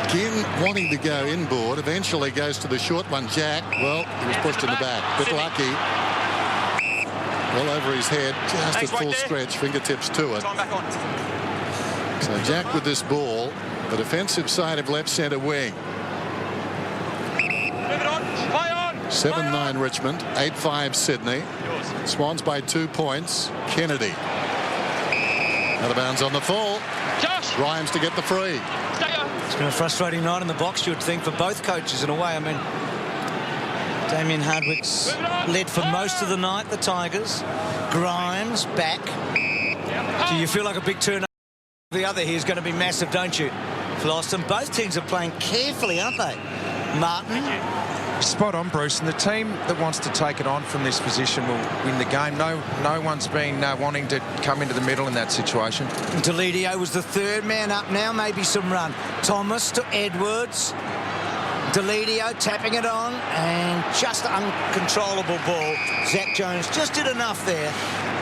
Again wanting to go inboard. Eventually goes to the short one. Jack. Well, he was pushed in the back. Bit lucky. Well over his head. Just at full stretch. Fingertips to it. So Jack with this ball. The defensive side of left centre wing. 7-9 Richmond, 8-5 Sydney. Swans by 2 points. Kennedy. Out of bounds on the fall. Rhymes to get the free. It's been a frustrating night in the box, you would think, for both coaches in a way. I mean, Damien Hardwick's led for most of the night, the Tigers. Grimes back. Do you feel like a big turnover? The other here is going to be massive, don't you? Floston. Both teams are playing carefully, aren't they? Martin. Spot on, Bruce. And the team that wants to take it on from this position will win the game. No one's been wanting to come into the middle in that situation. Deledio was the 3rd man up now. Maybe some run. Thomas to Edwards. Deledio tapping it on. And just uncontrollable ball. Zac Jones just did enough there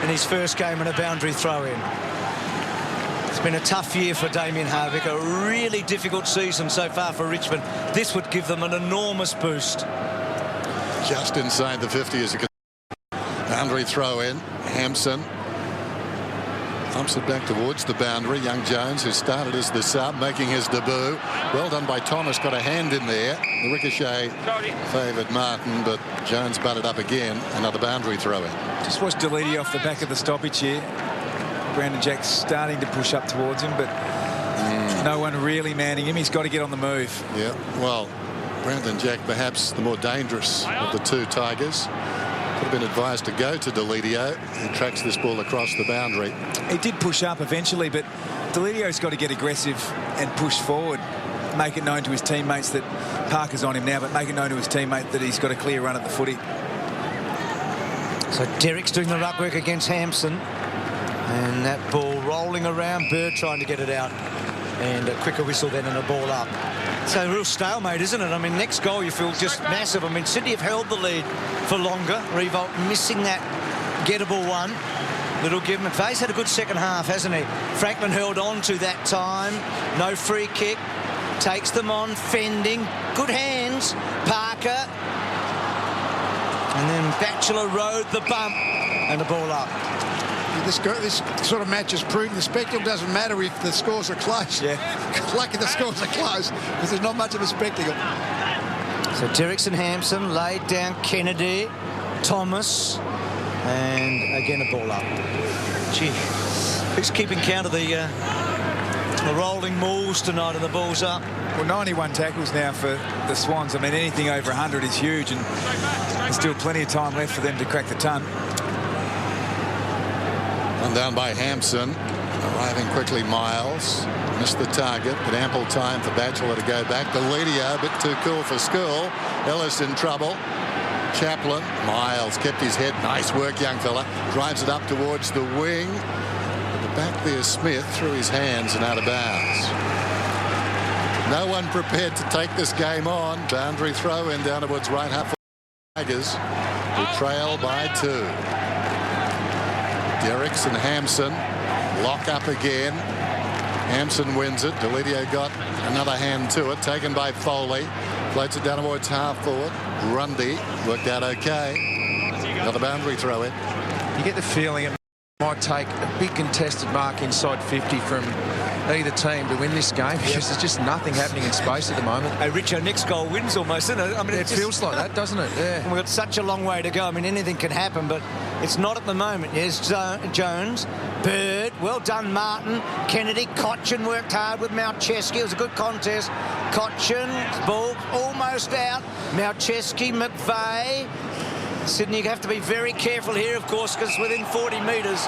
in his first game in a boundary throw-in. It's been a tough year for Damien Hardwick, a really difficult season so far for Richmond. This would give them an enormous boost. Just inside the 50 is a boundary throw in. Hampson thumps it back towards the boundary. Young Jones, who started as the sub, making his debut. Well done by Thomas, got a hand in there. The ricochet favoured Martin, but Jones butted up again. Another boundary throw in. Just watched Deledio off the back of the stoppage here. Brandon Jack's starting to push up towards him, but no one really manning him. He's got to get on the move. Yeah, well, Brandon Jack perhaps the more dangerous of the 2 Tigers. Could have been advised to go to Deledio. He tracks this ball across the boundary. He did push up eventually, but Deledio's got to get aggressive and push forward. Make it known to his teammates that Parker's on him now, but make it known to his teammate that he's got a clear run at the footy. So Derrick's doing the ruck work against Hampson. And that ball rolling around. Bird trying to get it out. And a quicker whistle then and a ball up. So a real stalemate, isn't it? I mean, next goal you feel just massive. I mean, Sydney have held the lead for longer. Revolt missing that gettable one. Little give him. Faye's had a good second half, hasn't he? Franklin held on to that time. No free kick. Takes them on, fending. Good hands. Parker. And then Batchelor rode the bump. And the ball up. This sort of match has proven the spectacle doesn't matter if the scores are close. Yeah. Lucky the scores are close because there's not much of a spectacle. So Derricks and Hampson laid down Kennedy, Thomas, and again a ball up. Gee, who's keeping count of the rolling mauls tonight and the ball's up? Well, 91 tackles now for the Swans. I mean, anything over 100 is huge, and there's still plenty of time left for them to crack the ton. Run down by Hampson. Arriving quickly, Miles. Missed the target, but ample time for Batchelor to go back. Deledio, a bit too cool for school. Ellis in trouble. Chaplin. Miles kept his head. Nice work, young fella. Drives it up towards the wing. At the back there, Smith threw his hands and out of bounds. No one prepared to take this game on. Boundary throw in down towards right half of the Tigers, who trail by 2. Derricks and Hampson lock up again. Hampson wins it. Deledio got another hand to it, taken by Foley. Floats it down towards half forward. Grundy worked out okay. Another boundary throw in. You get the feeling it might take a big contested mark inside 50 from either team to win this game, because there's just nothing happening in space at the moment. Hey, Richo, next goal wins almost, isn't it? I mean, it feels like that, doesn't it? Yeah. We've got such a long way to go. I mean, anything can happen, but it's not at the moment. Yes, Jones, Bird, well done, Martin, Kennedy, Cochin worked hard with Malcheski. It was a good contest. Cochin, ball almost out. Malcheski, McVeigh. Sydney, you have to be very careful here, of course, because it's within 40 metres.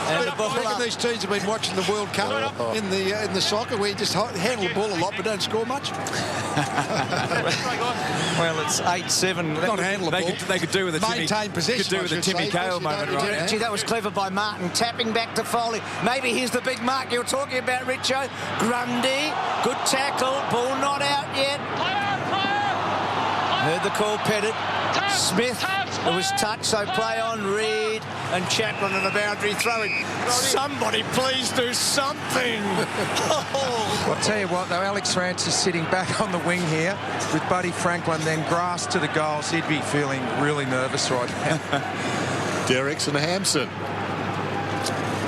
And the ball I reckon these teams have been watching the World Cup in the soccer, where you just handle the ball a lot but don't score much. Well, it's 8-7. Not handle the ball. They could do with a maintain possession. Could do with a Timmy Cahill moment, right? Gee, that was clever by Martin, tapping back to Foley. Maybe here's the big mark you were talking about, Richo. Grundy, good tackle, ball not out yet. Heard the call, petted. Smith, it was touched, so play on. Reed and Chaplin and a boundary throwing. Somebody please do something. I'll tell you what, though, Alex Rance is sitting back on the wing here with Buddy Franklin, then grass to the goals. He'd be feeling really nervous right now. Derricks and Hampson.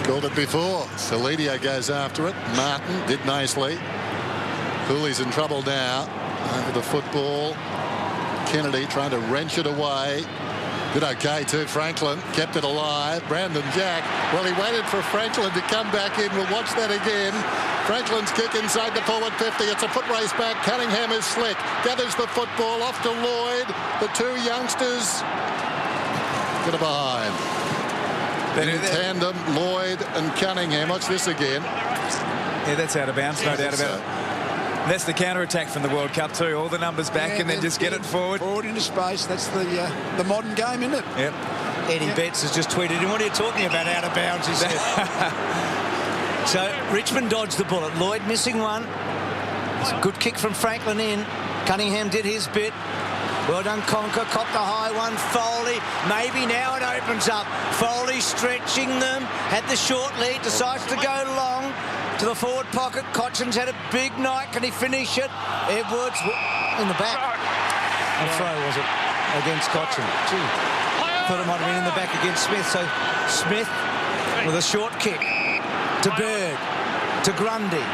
Called it before. Deledio goes after it. Martin did nicely. Cooley's in trouble now. Over the football. Kennedy trying to wrench it away. Did okay too. Franklin kept it alive. Brandon Jack, well, he waited for Franklin to come back in. We'll watch that again. Franklin's kick inside the forward 50. It's a foot race back. Cunningham is slick. Gathers the football off to Lloyd. The 2 youngsters get it behind. In tandem, Lloyd and Cunningham. Watch this again. Yeah, that's out of bounds, no doubt about it. That's the counter-attack from the World Cup too. All the numbers back and then just get it forward. Forward into space. That's the modern game, isn't it? Yep. Eddie Betts has just tweeted, what are you talking about out of bounds? He said. So Richmond dodged the bullet. Lloyd missing one. It's a good kick from Franklin in. Cunningham did his bit. Well done, Conker. Copped a high one. Foley. Maybe now it opens up. Foley stretching them. Had the short lead. Decides to go long to the forward pocket. Cochin's had a big night. Can he finish it? Edwards in the back. A throw, was it? Against Cochin. Gee. Thought it might have been in the back against Smith. So Smith with a short kick to Bird. To Grundy.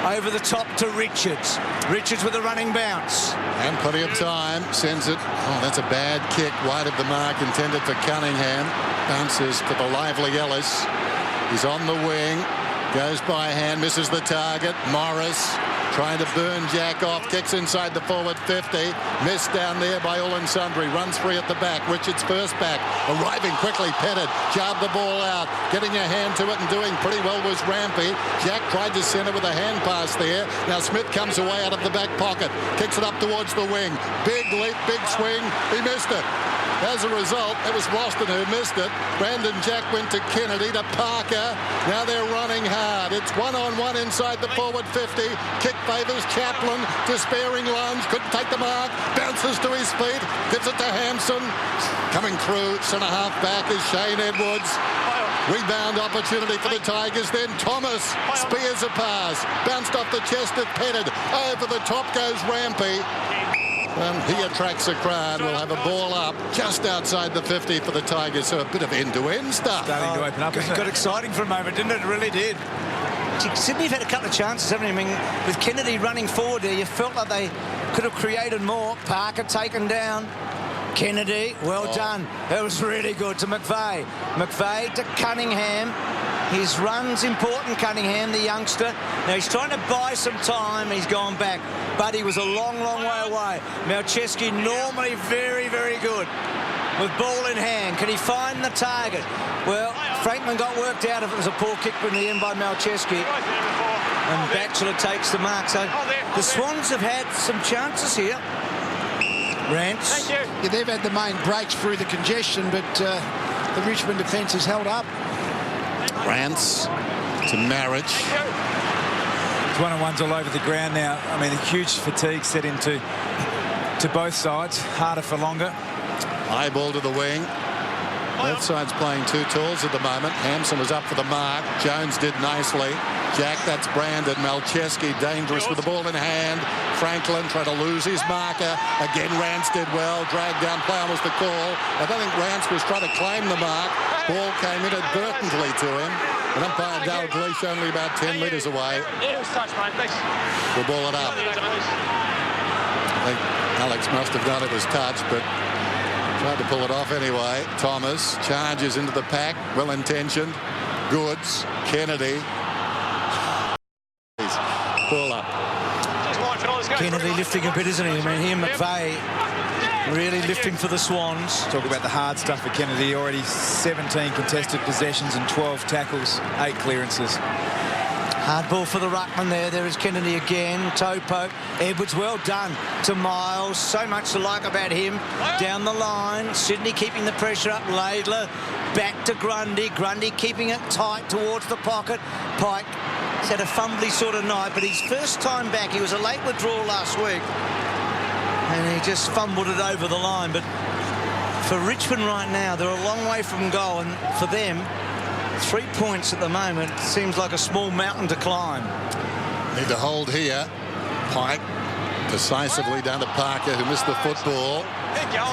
Over the top to Richards. Richards with a running bounce. And plenty of time. Sends it. Oh, that's a bad kick. Wide of the mark. Intended for Cunningham. Bounces to the lively Ellis. He's on the wing. Goes by hand. Misses the target. Morris trying to burn Jack off. Kicks inside the forward 50. Missed down there by all and sundry. Runs free at the back. Richards first back. Arriving quickly. Petted. Jarred the ball out. Getting a hand to it and doing pretty well was Rampy. Jack tried to center with a hand pass there. Now Smith comes away out of the back pocket. Kicks it up towards the wing. Big leap. Big swing. He missed it. As a result, it was Boston who missed it. Brandon Jack went to Kennedy, to Parker. Now they're running hard. It's one-on-one inside the forward 50. Kick favours Chaplin. Despairing lunge. Couldn't take the mark. Bounces to his feet. Gives it to Hampson. Coming through, centre-half back is Shane Edwards. Rebound opportunity for the Tigers. Then Thomas spears a pass. Bounced off the chest of Petted. Over the top goes Rampy. And he attracts a crowd. We'll have a ball up just outside the 50 for the Tigers. So a bit of end-to-end stuff. Starting to open up. It got exciting for a moment, didn't it? It really did. Sydney have had a couple of chances, haven't they? I mean, with Kennedy running forward there, you felt like they could have created more. Parker taken down. Kennedy, well done. That was really good to McVeigh. McVeigh to Cunningham. His run's important, Cunningham, the youngster. Now, he's trying to buy some time. He's gone back. But he was a long, long way away. Malcheski normally very, very good with ball in hand. Can he find the target? Well, Franklin got worked out if it was a poor kick in the end by Malcheski. And Batchelor takes the mark. So the Swans have had some chances here. Rance. Yeah, they've had the main breaks through the congestion, but the Richmond defence has held up. Rance to Marriage. It's one-on-ones all over the ground now. I mean, a huge fatigue set into both sides. Harder for longer. High ball to the wing. Both sides playing two talls at the moment. Hampson was up for the mark. Jones did nicely. Jack, that's Brandon. Malcheski dangerous with the ball in hand. Franklin tried to lose his marker. Again, Rance did well. Dragged down play on was the call. I don't think Rance was trying to claim the mark. Ball came inadvertently to him. And umpire Dalglish only about 10 metres away. We'll ball it up. I think Alex must have done it as touch, but tried to pull it off anyway. Thomas charges into the pack. Well-intentioned. Goods. Kennedy. Ball up. Kennedy lifting a bit, isn't he? I mean, he and McVeigh really lifting for the Swans. Talk about the hard stuff for Kennedy. Already 17 contested possessions and 12 tackles, 8 clearances. Hard ball for the ruckman there. There is Kennedy again. Toe poke. Edwards, well done to Miles. So much to like about him. Down the line. Sydney keeping the pressure up. Laidler back to Grundy. Grundy keeping it tight towards the pocket. Pike has had a fumbly sort of night, but his first time back, he was a late withdrawal last week. And he just fumbled it over the line. But for Richmond right now, they're a long way from goal. And for them, 3 points at the moment seems like a small mountain to climb. Need to hold here. Pike decisively down to Parker, who missed the football.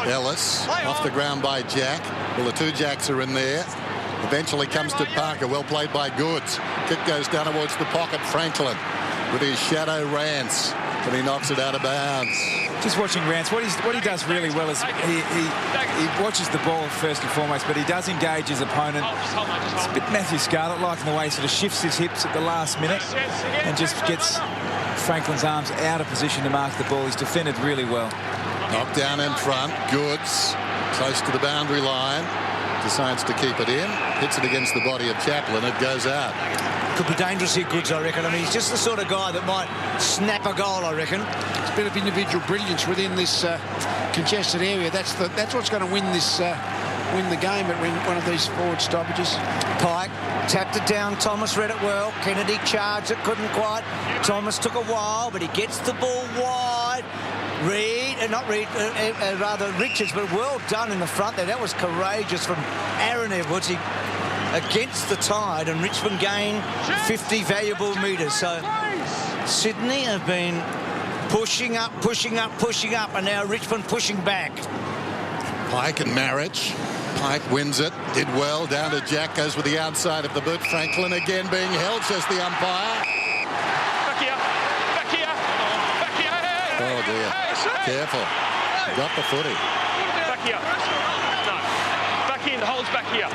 Ellis off the ground by Jack. Well, the two Jacks are in there. Eventually comes to Parker. Well played by Goods. Kick goes down towards the pocket. Franklin with his shadow Rance. And he knocks it out of bounds. Just watching Rance, what he does really well is he watches the ball first and foremost, but he does engage his opponent. It's a bit Matthew Scarlett, like in the way he sort of shifts his hips at the last minute and just gets Franklin's arms out of position to mark the ball. He's defended really well. Knocked down in front. Goods close to the boundary line. Decides to keep it in. Hits it against the body of Chaplin. It goes out. Could be dangerous here, Goods, I reckon. I mean, he's just the sort of guy that might snap a goal, I reckon. It's a bit of individual brilliance within this congested area. That's what's going to win this win the game at one of these forward stoppages. Pike tapped it down. Thomas read it well. Kennedy charged it, couldn't quite. Thomas took a while, but he gets the ball wide. Rather Richards, but well done in the front there. That was courageous from Aaron Edwards. He against the tide, and Richmond gain 50 valuable metres. So Sydney have been pushing up, and now Richmond pushing back. Pike and Marriage. Pike wins it. Did well. Down to Jack. Goes with the outside of the boot. Franklin again being held, says the umpire. Back here. Back here. Back here. Oh, dear. Careful. Got the footy. Back here. No. Back in. The hole's back here.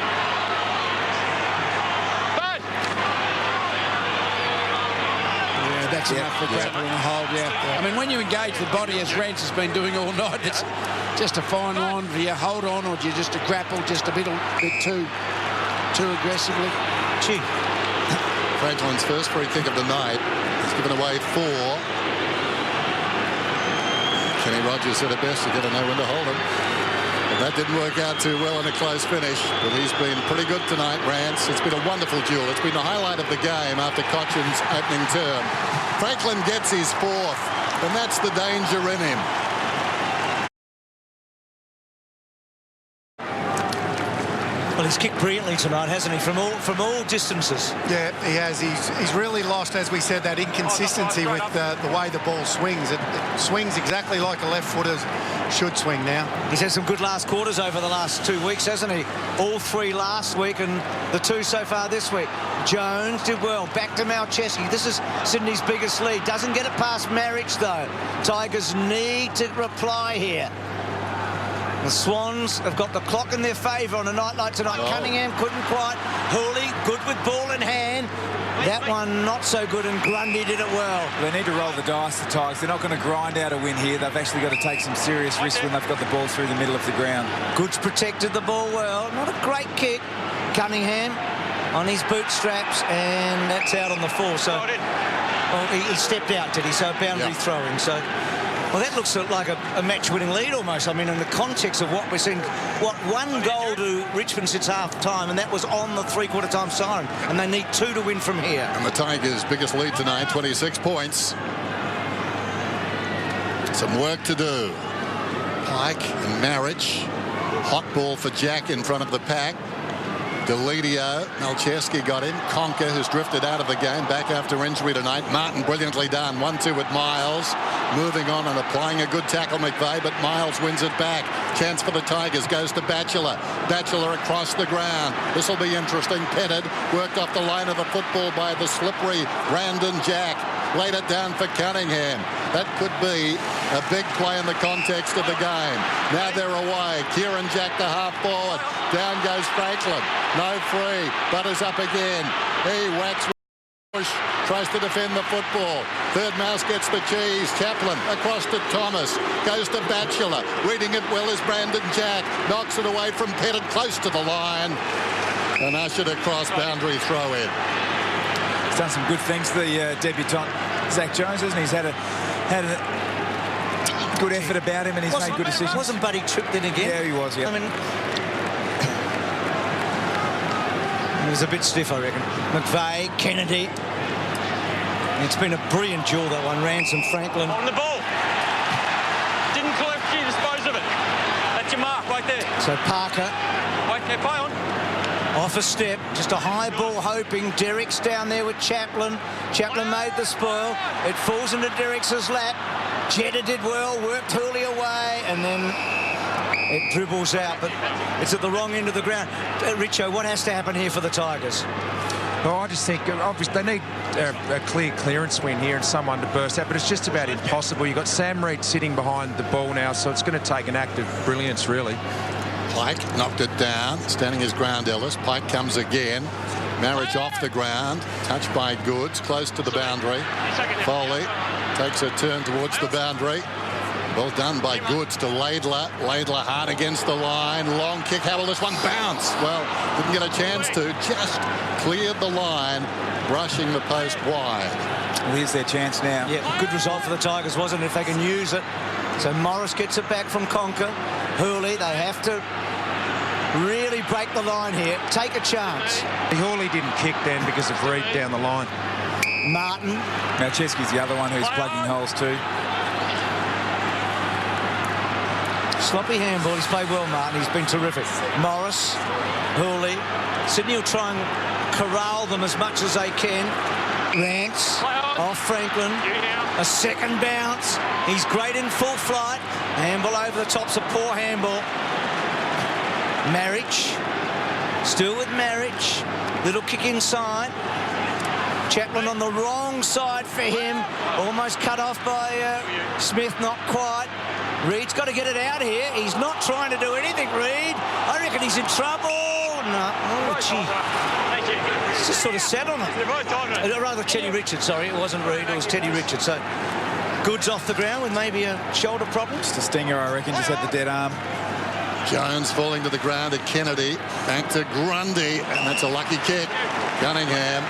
Bad. Yeah, that's enough for grapple and a hold, yeah. I mean, when you engage the body, as Rance has been doing all night, it's just a fine line. Do you hold on, or do you just grapple just a bit too aggressively? Gee. Franklin's first free kick of the night. He's given away 4. Kenny Rogers said it best, you got to know when to hold him. And that didn't work out too well in a close finish, but he's been pretty good tonight, Rance. It's been a wonderful duel. It's been the highlight of the game after Cochin's opening term. Franklin gets his 4th, and that's the danger in him. Well, He's kicked brilliantly tonight, hasn't he? From all distances. Yeah, he has. He's really lost, as we said, that inconsistency with the way the ball swings. It swings exactly like a left footer should swing now. He's had some good last quarters over the last 2 weeks, hasn't he? All 3 last week and the 2 so far this week. Jones did well. Back to Malcheski. This is Sydney's biggest lead. Doesn't get it past Marriage, though. Tigers need to reply here. The Swans have got the clock in their favour on a night like tonight. Oh. Cunningham couldn't quite. Hooley, good with ball in hand. That one not so good, and Grundy did it well. They need to roll the dice, the Tigers. They're not going to grind out a win here. They've actually got to take some serious risks when they've got the ball through the middle of the ground. Goods protected the ball well. Not a great kick. Cunningham on his bootstraps, and that's out on the 4. So, well, he stepped out, did he? So boundary throwing. So. Well, that looks like a match-winning lead almost. I mean, in the context of what we're seeing, one goal to Richmond since half-time, and that was on the three-quarter-time siren, and they need 2 to win from here. And the Tigers' biggest lead tonight, 26 points. Some work to do. Pike and Marriage. Hot ball for Jack in front of the pack. Delidio, Malcheski got him. Conker, who's drifted out of the game, back after injury tonight. Martin brilliantly done. 1-2 with Miles. Moving on and applying a good tackle, McVeigh, but Miles wins it back. Chance for the Tigers, goes to Batchelor. Batchelor across the ground. This will be interesting. Petted, worked off the line of the football by the slippery Brandon Jack. Laid it down for Cunningham. That could be a big play in the context of the game. Now they're away. Kieran Jack to half forward. Down goes Franklin. No free. Butters up again. He whacks. Tries to defend the football. Third mouse gets the cheese. Chaplin across to Thomas. Goes to Batchelor. Reading it well is Brandon Jack. Knocks it away from Pettit close to the line. And ushered across, boundary throw in. He's done some good things, the debutant Zac Jones, hasn't he? He's had a good effort about him, and he's made good decisions. Wasn't Buddy tripped in again? Yeah, he was, yeah. I mean, he was a bit stiff, I reckon. McVeigh, Kennedy. It's been a brilliant duel, that one. Ransom, Franklin. On the ball. Didn't correctly dispose of it. That's your mark right there. So Parker. Wait, okay, play on. Off a step, just a high ball hoping. Derrick's down there with Chaplin. Chaplin made the spoil. It falls into Derrick's lap. Jetta did well, worked Hooley away, and then it dribbles out, but it's at the wrong end of the ground. Richo, what has to happen here for the Tigers? Well, I just think obviously they need a clear clearance win here and someone to burst out, but it's just about impossible. You've got Sam Reid sitting behind the ball now, so it's going to take an act of brilliance, really. Pike knocked it down, standing his ground, Ellis. Pike comes again. Marriage off the ground, touched by Goods, close to the boundary. Foley takes a turn towards the boundary. Well done by Goods to Laidler. Laidler hard against the line. Long kick. How will this one bounce? Well, didn't get a chance to. Just cleared the line, brushing the post wide. Well, here's their chance now. Yeah, good result for the Tigers, wasn't it, if they can use it. So Morris gets it back from Conker. Hooley, they have to really break the line here. Take a chance. Hooley didn't kick then because of Reid down the line. Martin. Malcheski's the other one who's plugging holes too. Sloppy handball. He's played well, Martin. He's been terrific. Morris, Hooley. Sydney will try and corral them as much as they can. Rance off Franklin. A second bounce. He's great in full flight. Handball over the top's a poor handball. Marriage. Still with Marriage. Little kick inside. Chaplin on the wrong side for him. Almost cut off by Smith. Not quite. Reid's got to get it out here. He's not trying to do anything, Reid. I reckon he's in trouble. No. Oh, gee. It's just sort of sat on it. Rather Teddy Richards, sorry. It wasn't Reid, it was Teddy Richards. So Goods off the ground with maybe a shoulder problem. Just a stinger, I reckon. Just had the dead arm. Jones falling to the ground at Kennedy. Back to Grundy, and that's a lucky kick. Cunningham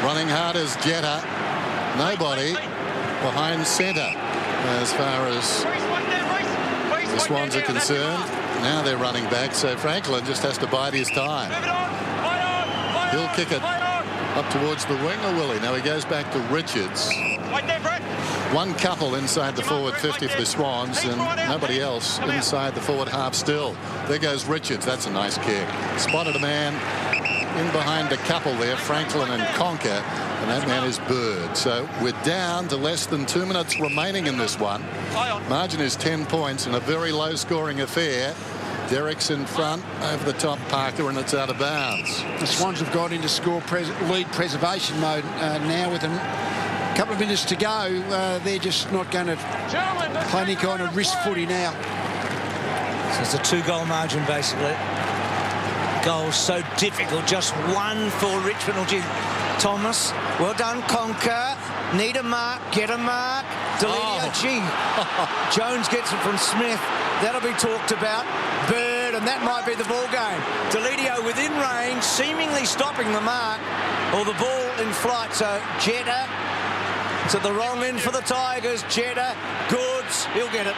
running hard as Jetta. Nobody behind centre as far as the Swans are concerned. Now they're running back, so Franklin just has to bide his time. He'll kick it up towards the wing, or will he? Now he goes back to Richards. One couple inside the forward 50 for the Swans, and nobody else inside the forward half still. There goes Richards. That's a nice kick. Spotted a man in behind a couple there, Franklin and Conker, and that man is Bird. So we're down to less than 2 minutes remaining in this one. Margin is 10 points in a very low-scoring affair. Derrick's in front, over the top Parker, and it's out of bounds. The Swans have got into lead preservation mode now with a couple of minutes to go. They're just not going to play any kind of risk footy now. So it's a 2-goal margin, basically. Goals so difficult. Just one for Richmond. Oh, gee, Thomas. Well done, Conker. Need a mark. Get a mark. Deledio. Gee. Jones gets it from Smith. That'll be talked about. Bird, and that might be the ball game. Deledio within range, seemingly stopping the mark, or the ball in flight. So Jetta to the wrong end for the Tigers. Jetta, Goods, he'll get it,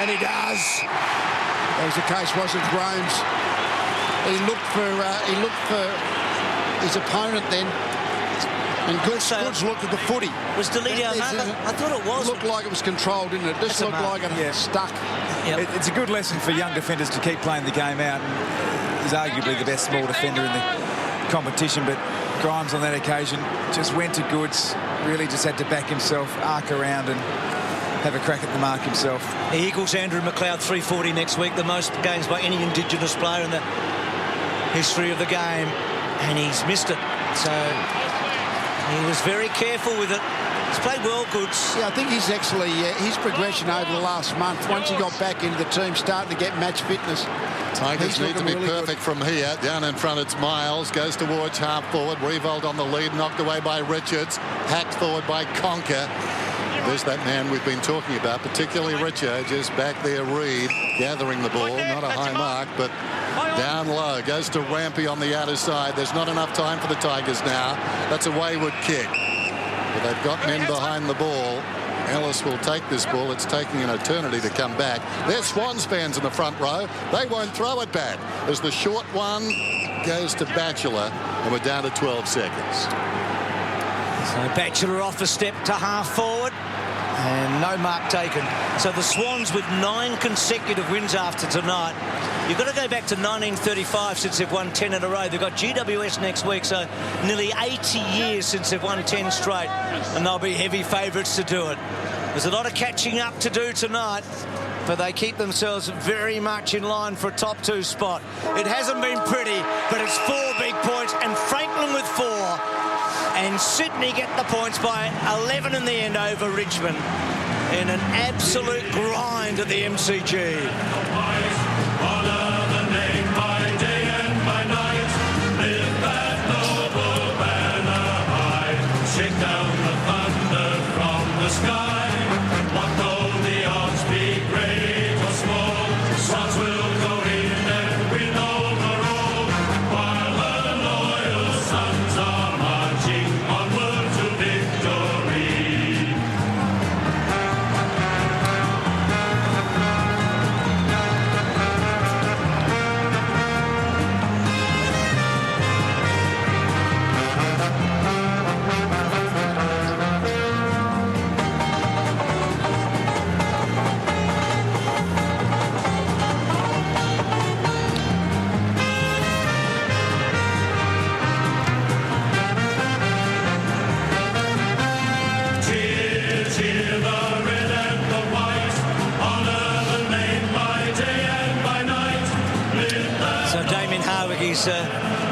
and he does. That was the case, wasn't Gromes? He looked for his opponent then. And Goods looked at the footy. Was Deledio a marker? I thought it was. It looked like it was controlled, didn't it? Just looked like it stuck. Yep. It's a good lesson for young defenders to keep playing the game out. And he's arguably the best small defender in the competition, but Grimes on that occasion just went to Goods, really just had to back himself, arc around and have a crack at the mark himself. He equals Andrew McLeod 340 next week, the most games by any Indigenous player in the history of the game, and he's missed it. So he was very careful with it. He's played well, Goods. Yeah, I think he's actually, his progression over the last month, once he got back into the team, starting to get match fitness. Tigers need to be really perfect from here. Down in front, it's Miles. Goes towards half forward. Revolt on the lead. Knocked away by Richards. Hacked forward by Conker. There's that man we've been talking about, particularly Richard, just back there, Reed, gathering the ball. Not a high mark, but down low. Goes to Rampy on the outer side. There's not enough time for the Tigers now. That's a wayward kick. But they've got men behind the ball. Ellis will take this ball. It's taking an eternity to come back. There's Swans fans in the front row. They won't throw it back as the short one goes to Batchelor, and we're down to 12 seconds. So Batchelor off a step to half forward, and no mark taken. So the Swans with 9 consecutive wins after tonight. You've got to go back to 1935 since they've won 10 in a row. They've got GWS next week, so nearly 80 years since they've won 10 straight, and they'll be heavy favourites to do it. There's a lot of catching up to do tonight, but they keep themselves very much in line for a top 2 spot. It hasn't been pretty, but it's 4 big points, and Franklin with 4. And Sydney get the points by 11 in the end over Richmond in an absolute grind at the MCG.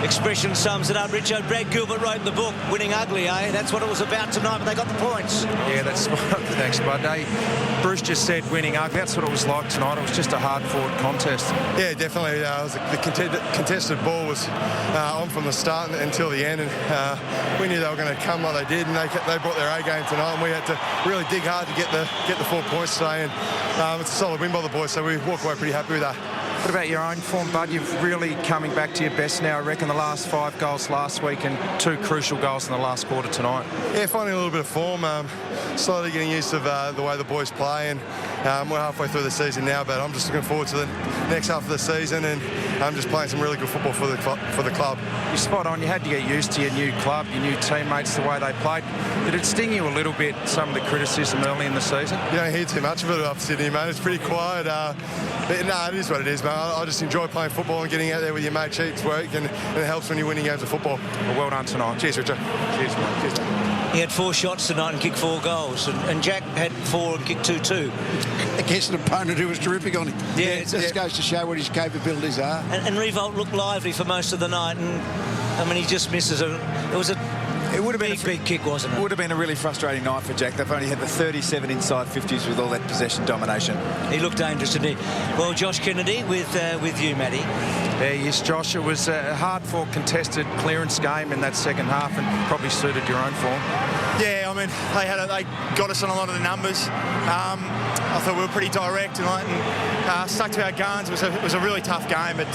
Expression sums it up. Richard, Brad Gilbert wrote in the book, winning ugly, eh? That's what it was about tonight, but they got the points. Yeah, that's thanks, Bud. Bruce just said winning ugly. That's what it was like tonight. It was just a hard-fought contest. Yeah, definitely. The contested ball was on from the start until the end, and we knew they were going to come like they did, and they brought their A game tonight, and we had to really dig hard to get the 4 points today, and it's a solid win by the boys, so we walk away pretty happy with that. What about your own form, Bud? You've really coming back to your best now. I reckon the last 5 goals last week and 2 crucial goals in the last quarter tonight. Yeah, finding a little bit of form. Slowly getting used to the way the boys play, and we're halfway through the season now, but I'm just looking forward to the next half of the season, and I'm just playing some really good football for the club. You're spot on. You had to get used to your new club, your new teammates, the way they played. Did it sting you a little bit, some of the criticism early in the season? You don't hear too much of it up Sydney, mate. It's pretty quiet. But no, it is what it is, mate. I just enjoy playing football and getting out there with your mate each week, and it helps when you're winning games of football. Well done tonight. Cheers, Richard. Cheers, mate. Cheers, mate. He had 4 shots tonight and kicked 4 goals, and Jack had 4 and kicked 2 too. Against an opponent who was terrific on him. Yeah, it just goes to show what his capabilities are. And Revolt looked lively for most of the night, and I mean he just misses it. It would have been a big kick, wasn't it? It would have been a really frustrating night for Jack. They've only had the 37 inside 50s with all that possession domination. He looked dangerous, didn't he? Well, Josh Kennedy with you, Matty. Yes, Josh, it was a hard-fought contested clearance game in that second half, and probably suited your own form. Yeah, I mean, they got us on a lot of the numbers. I thought we were pretty direct and stuck to our guns. It was a really tough game, but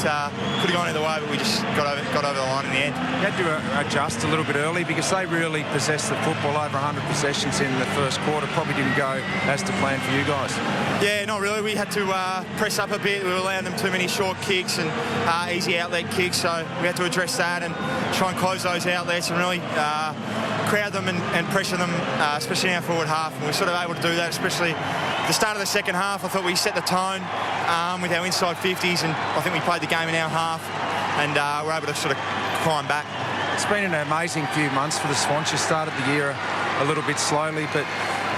could have gone either way, but we just got over the line in the end. You had to adjust a little bit early because they really possessed the football, over 100 possessions in the first quarter. Probably didn't go as to plan for you guys. Yeah, not really. We had to press up a bit. We were allowing them too many short kicks and easy outlet kicks, so we had to address that and try and close those outlets and really crowd them and pressure them, especially in our forward half. And we were sort of able to do that, especially the start of the second half. I thought we set the tone with our inside 50s, and I think we played the game in our half, and we're able to sort of climb back. It's been an amazing few months for the Swans. You started the year a little bit slowly, but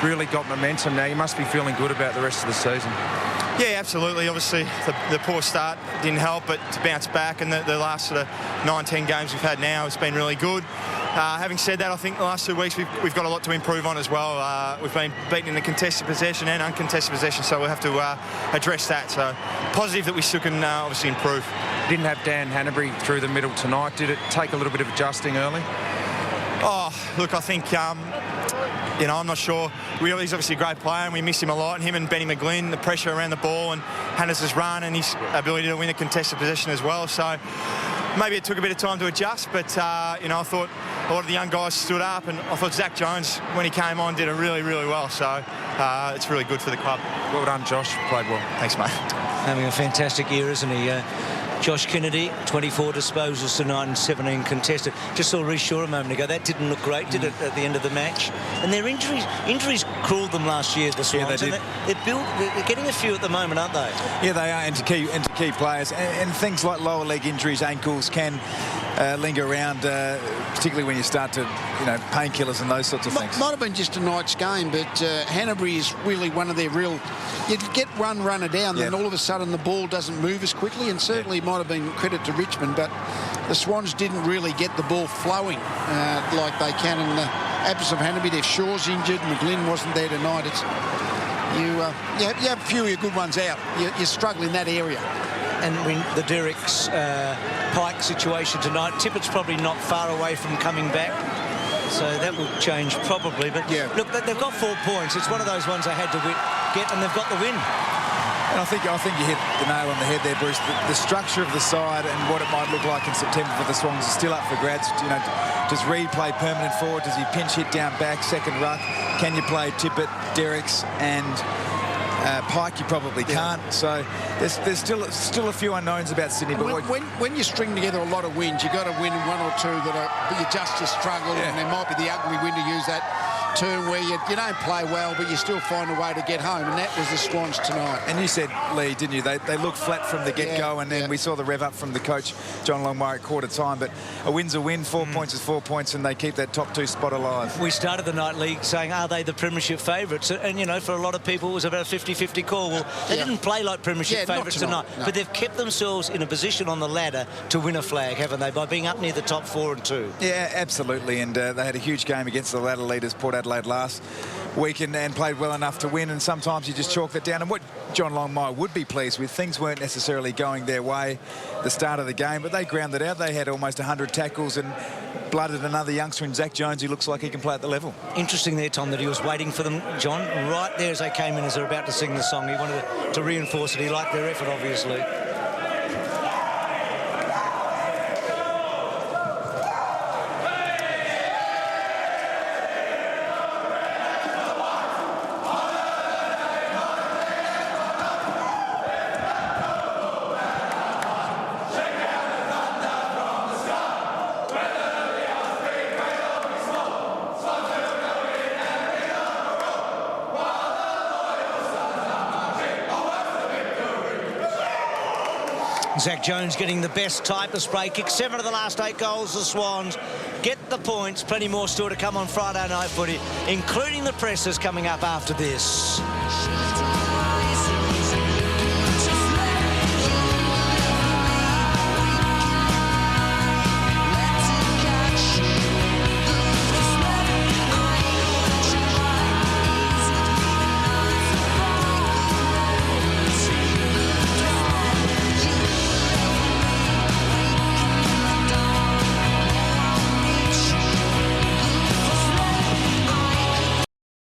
really got momentum now. You must be feeling good about the rest of the season. Yeah, absolutely. Obviously, the poor start didn't help, but to bounce back, and the last sort of 9-10 games we've had now has been really good. Having said that, I think the last 2 weeks we've got a lot to improve on as well. We've been beaten in the contested possession and uncontested possession, so we'll have to address that. So positive that we still can obviously improve. Didn't have Dan Hanbury through the middle tonight. Did it take a little bit of adjusting early? Oh, look, I think, I'm not sure. He's obviously a great player, and we miss him a lot. And him and Benny McGlynn, the pressure around the ball and Hannes' run and his ability to win a contested possession as well. So maybe it took a bit of time to adjust, but, I thought a lot of the young guys stood up, and I thought Zac Jones, when he came on, did it really, really well. So it's really good for the club. Well done, Josh. Played well. Thanks, mate. Having a fantastic year, isn't he? Josh Kennedy, 24 disposals tonight and 17 contested. Just saw Reece Shaw a moment ago. That didn't look great, did it, at the end of the match? And their injuries cruelled them last year, the Swans. Yeah, they did. They're getting a few at the moment, aren't they? Yeah, they are, and to key players. And things like lower leg injuries, ankles can linger around, particularly when you start to, painkillers and those sorts of things. Might have been just tonight's game, but Hanbury is really one of their real... You get runner down, then all of a sudden the ball doesn't move as quickly, and certainly it might have been credit to Richmond, but the Swans didn't really get the ball flowing like they can in the absence of Hanbury. Their Shaw's injured, McGlynn wasn't there tonight. You have a few of your good ones out. You struggle in that area. And the Derek's Pike situation tonight, Tippett's probably not far away from coming back. So that will change probably. But look, they've got 4 points. It's one of those ones they had to get, and they've got the win. And I think you hit the nail on the head there, Bruce. The structure of the side and what it might look like in September for the Swans is still up for grabs. Does Reid play permanent forward? Does he pinch hit down back, second ruck? Can you play Tippett, Derricks and Pike? You probably can't. So there's still a few unknowns about Sydney. But when you string together a lot of wins, you've got to win 1 or 2 that you just struggle, and there might be the ugly win, to use that term, where you don't play well, but you still find a way to get home, and that was the Swans tonight. And you said, Lee, didn't you? They looked flat from the get-go, and then we saw the rev up from the coach, John Longmire, at quarter time. But a win's a win, 4 points is 4 points, and they keep that top 2 spot alive. We started the night league saying, are they the premiership favourites? And, for a lot of people, it was about a 50-50 call. Well, they didn't play like premiership favourites tonight, but they've kept themselves in a position on the ladder to win a flag, haven't they, by being up near the top 4 and 2? Yeah, absolutely, and they had a huge game against the ladder leaders, Port Adelaide, last week, and played well enough to win, and sometimes you just chalk that down. And what John Longmire would be pleased with, things weren't necessarily going their way at the start of the game, but they ground it out. They had almost 100 tackles and blooded another youngster in Zac Jones who looks like he can play at the level. Interesting there, Tom, that he was waiting for them, John, right there as they came in, as they're about to sing the song. He wanted to reinforce it. He liked their effort, obviously. Zac Jones getting the best type of spray kick. 7 of the last 8 goals, the Swans get the points. Plenty more still to come on Friday night footy, including the pressers coming up after this.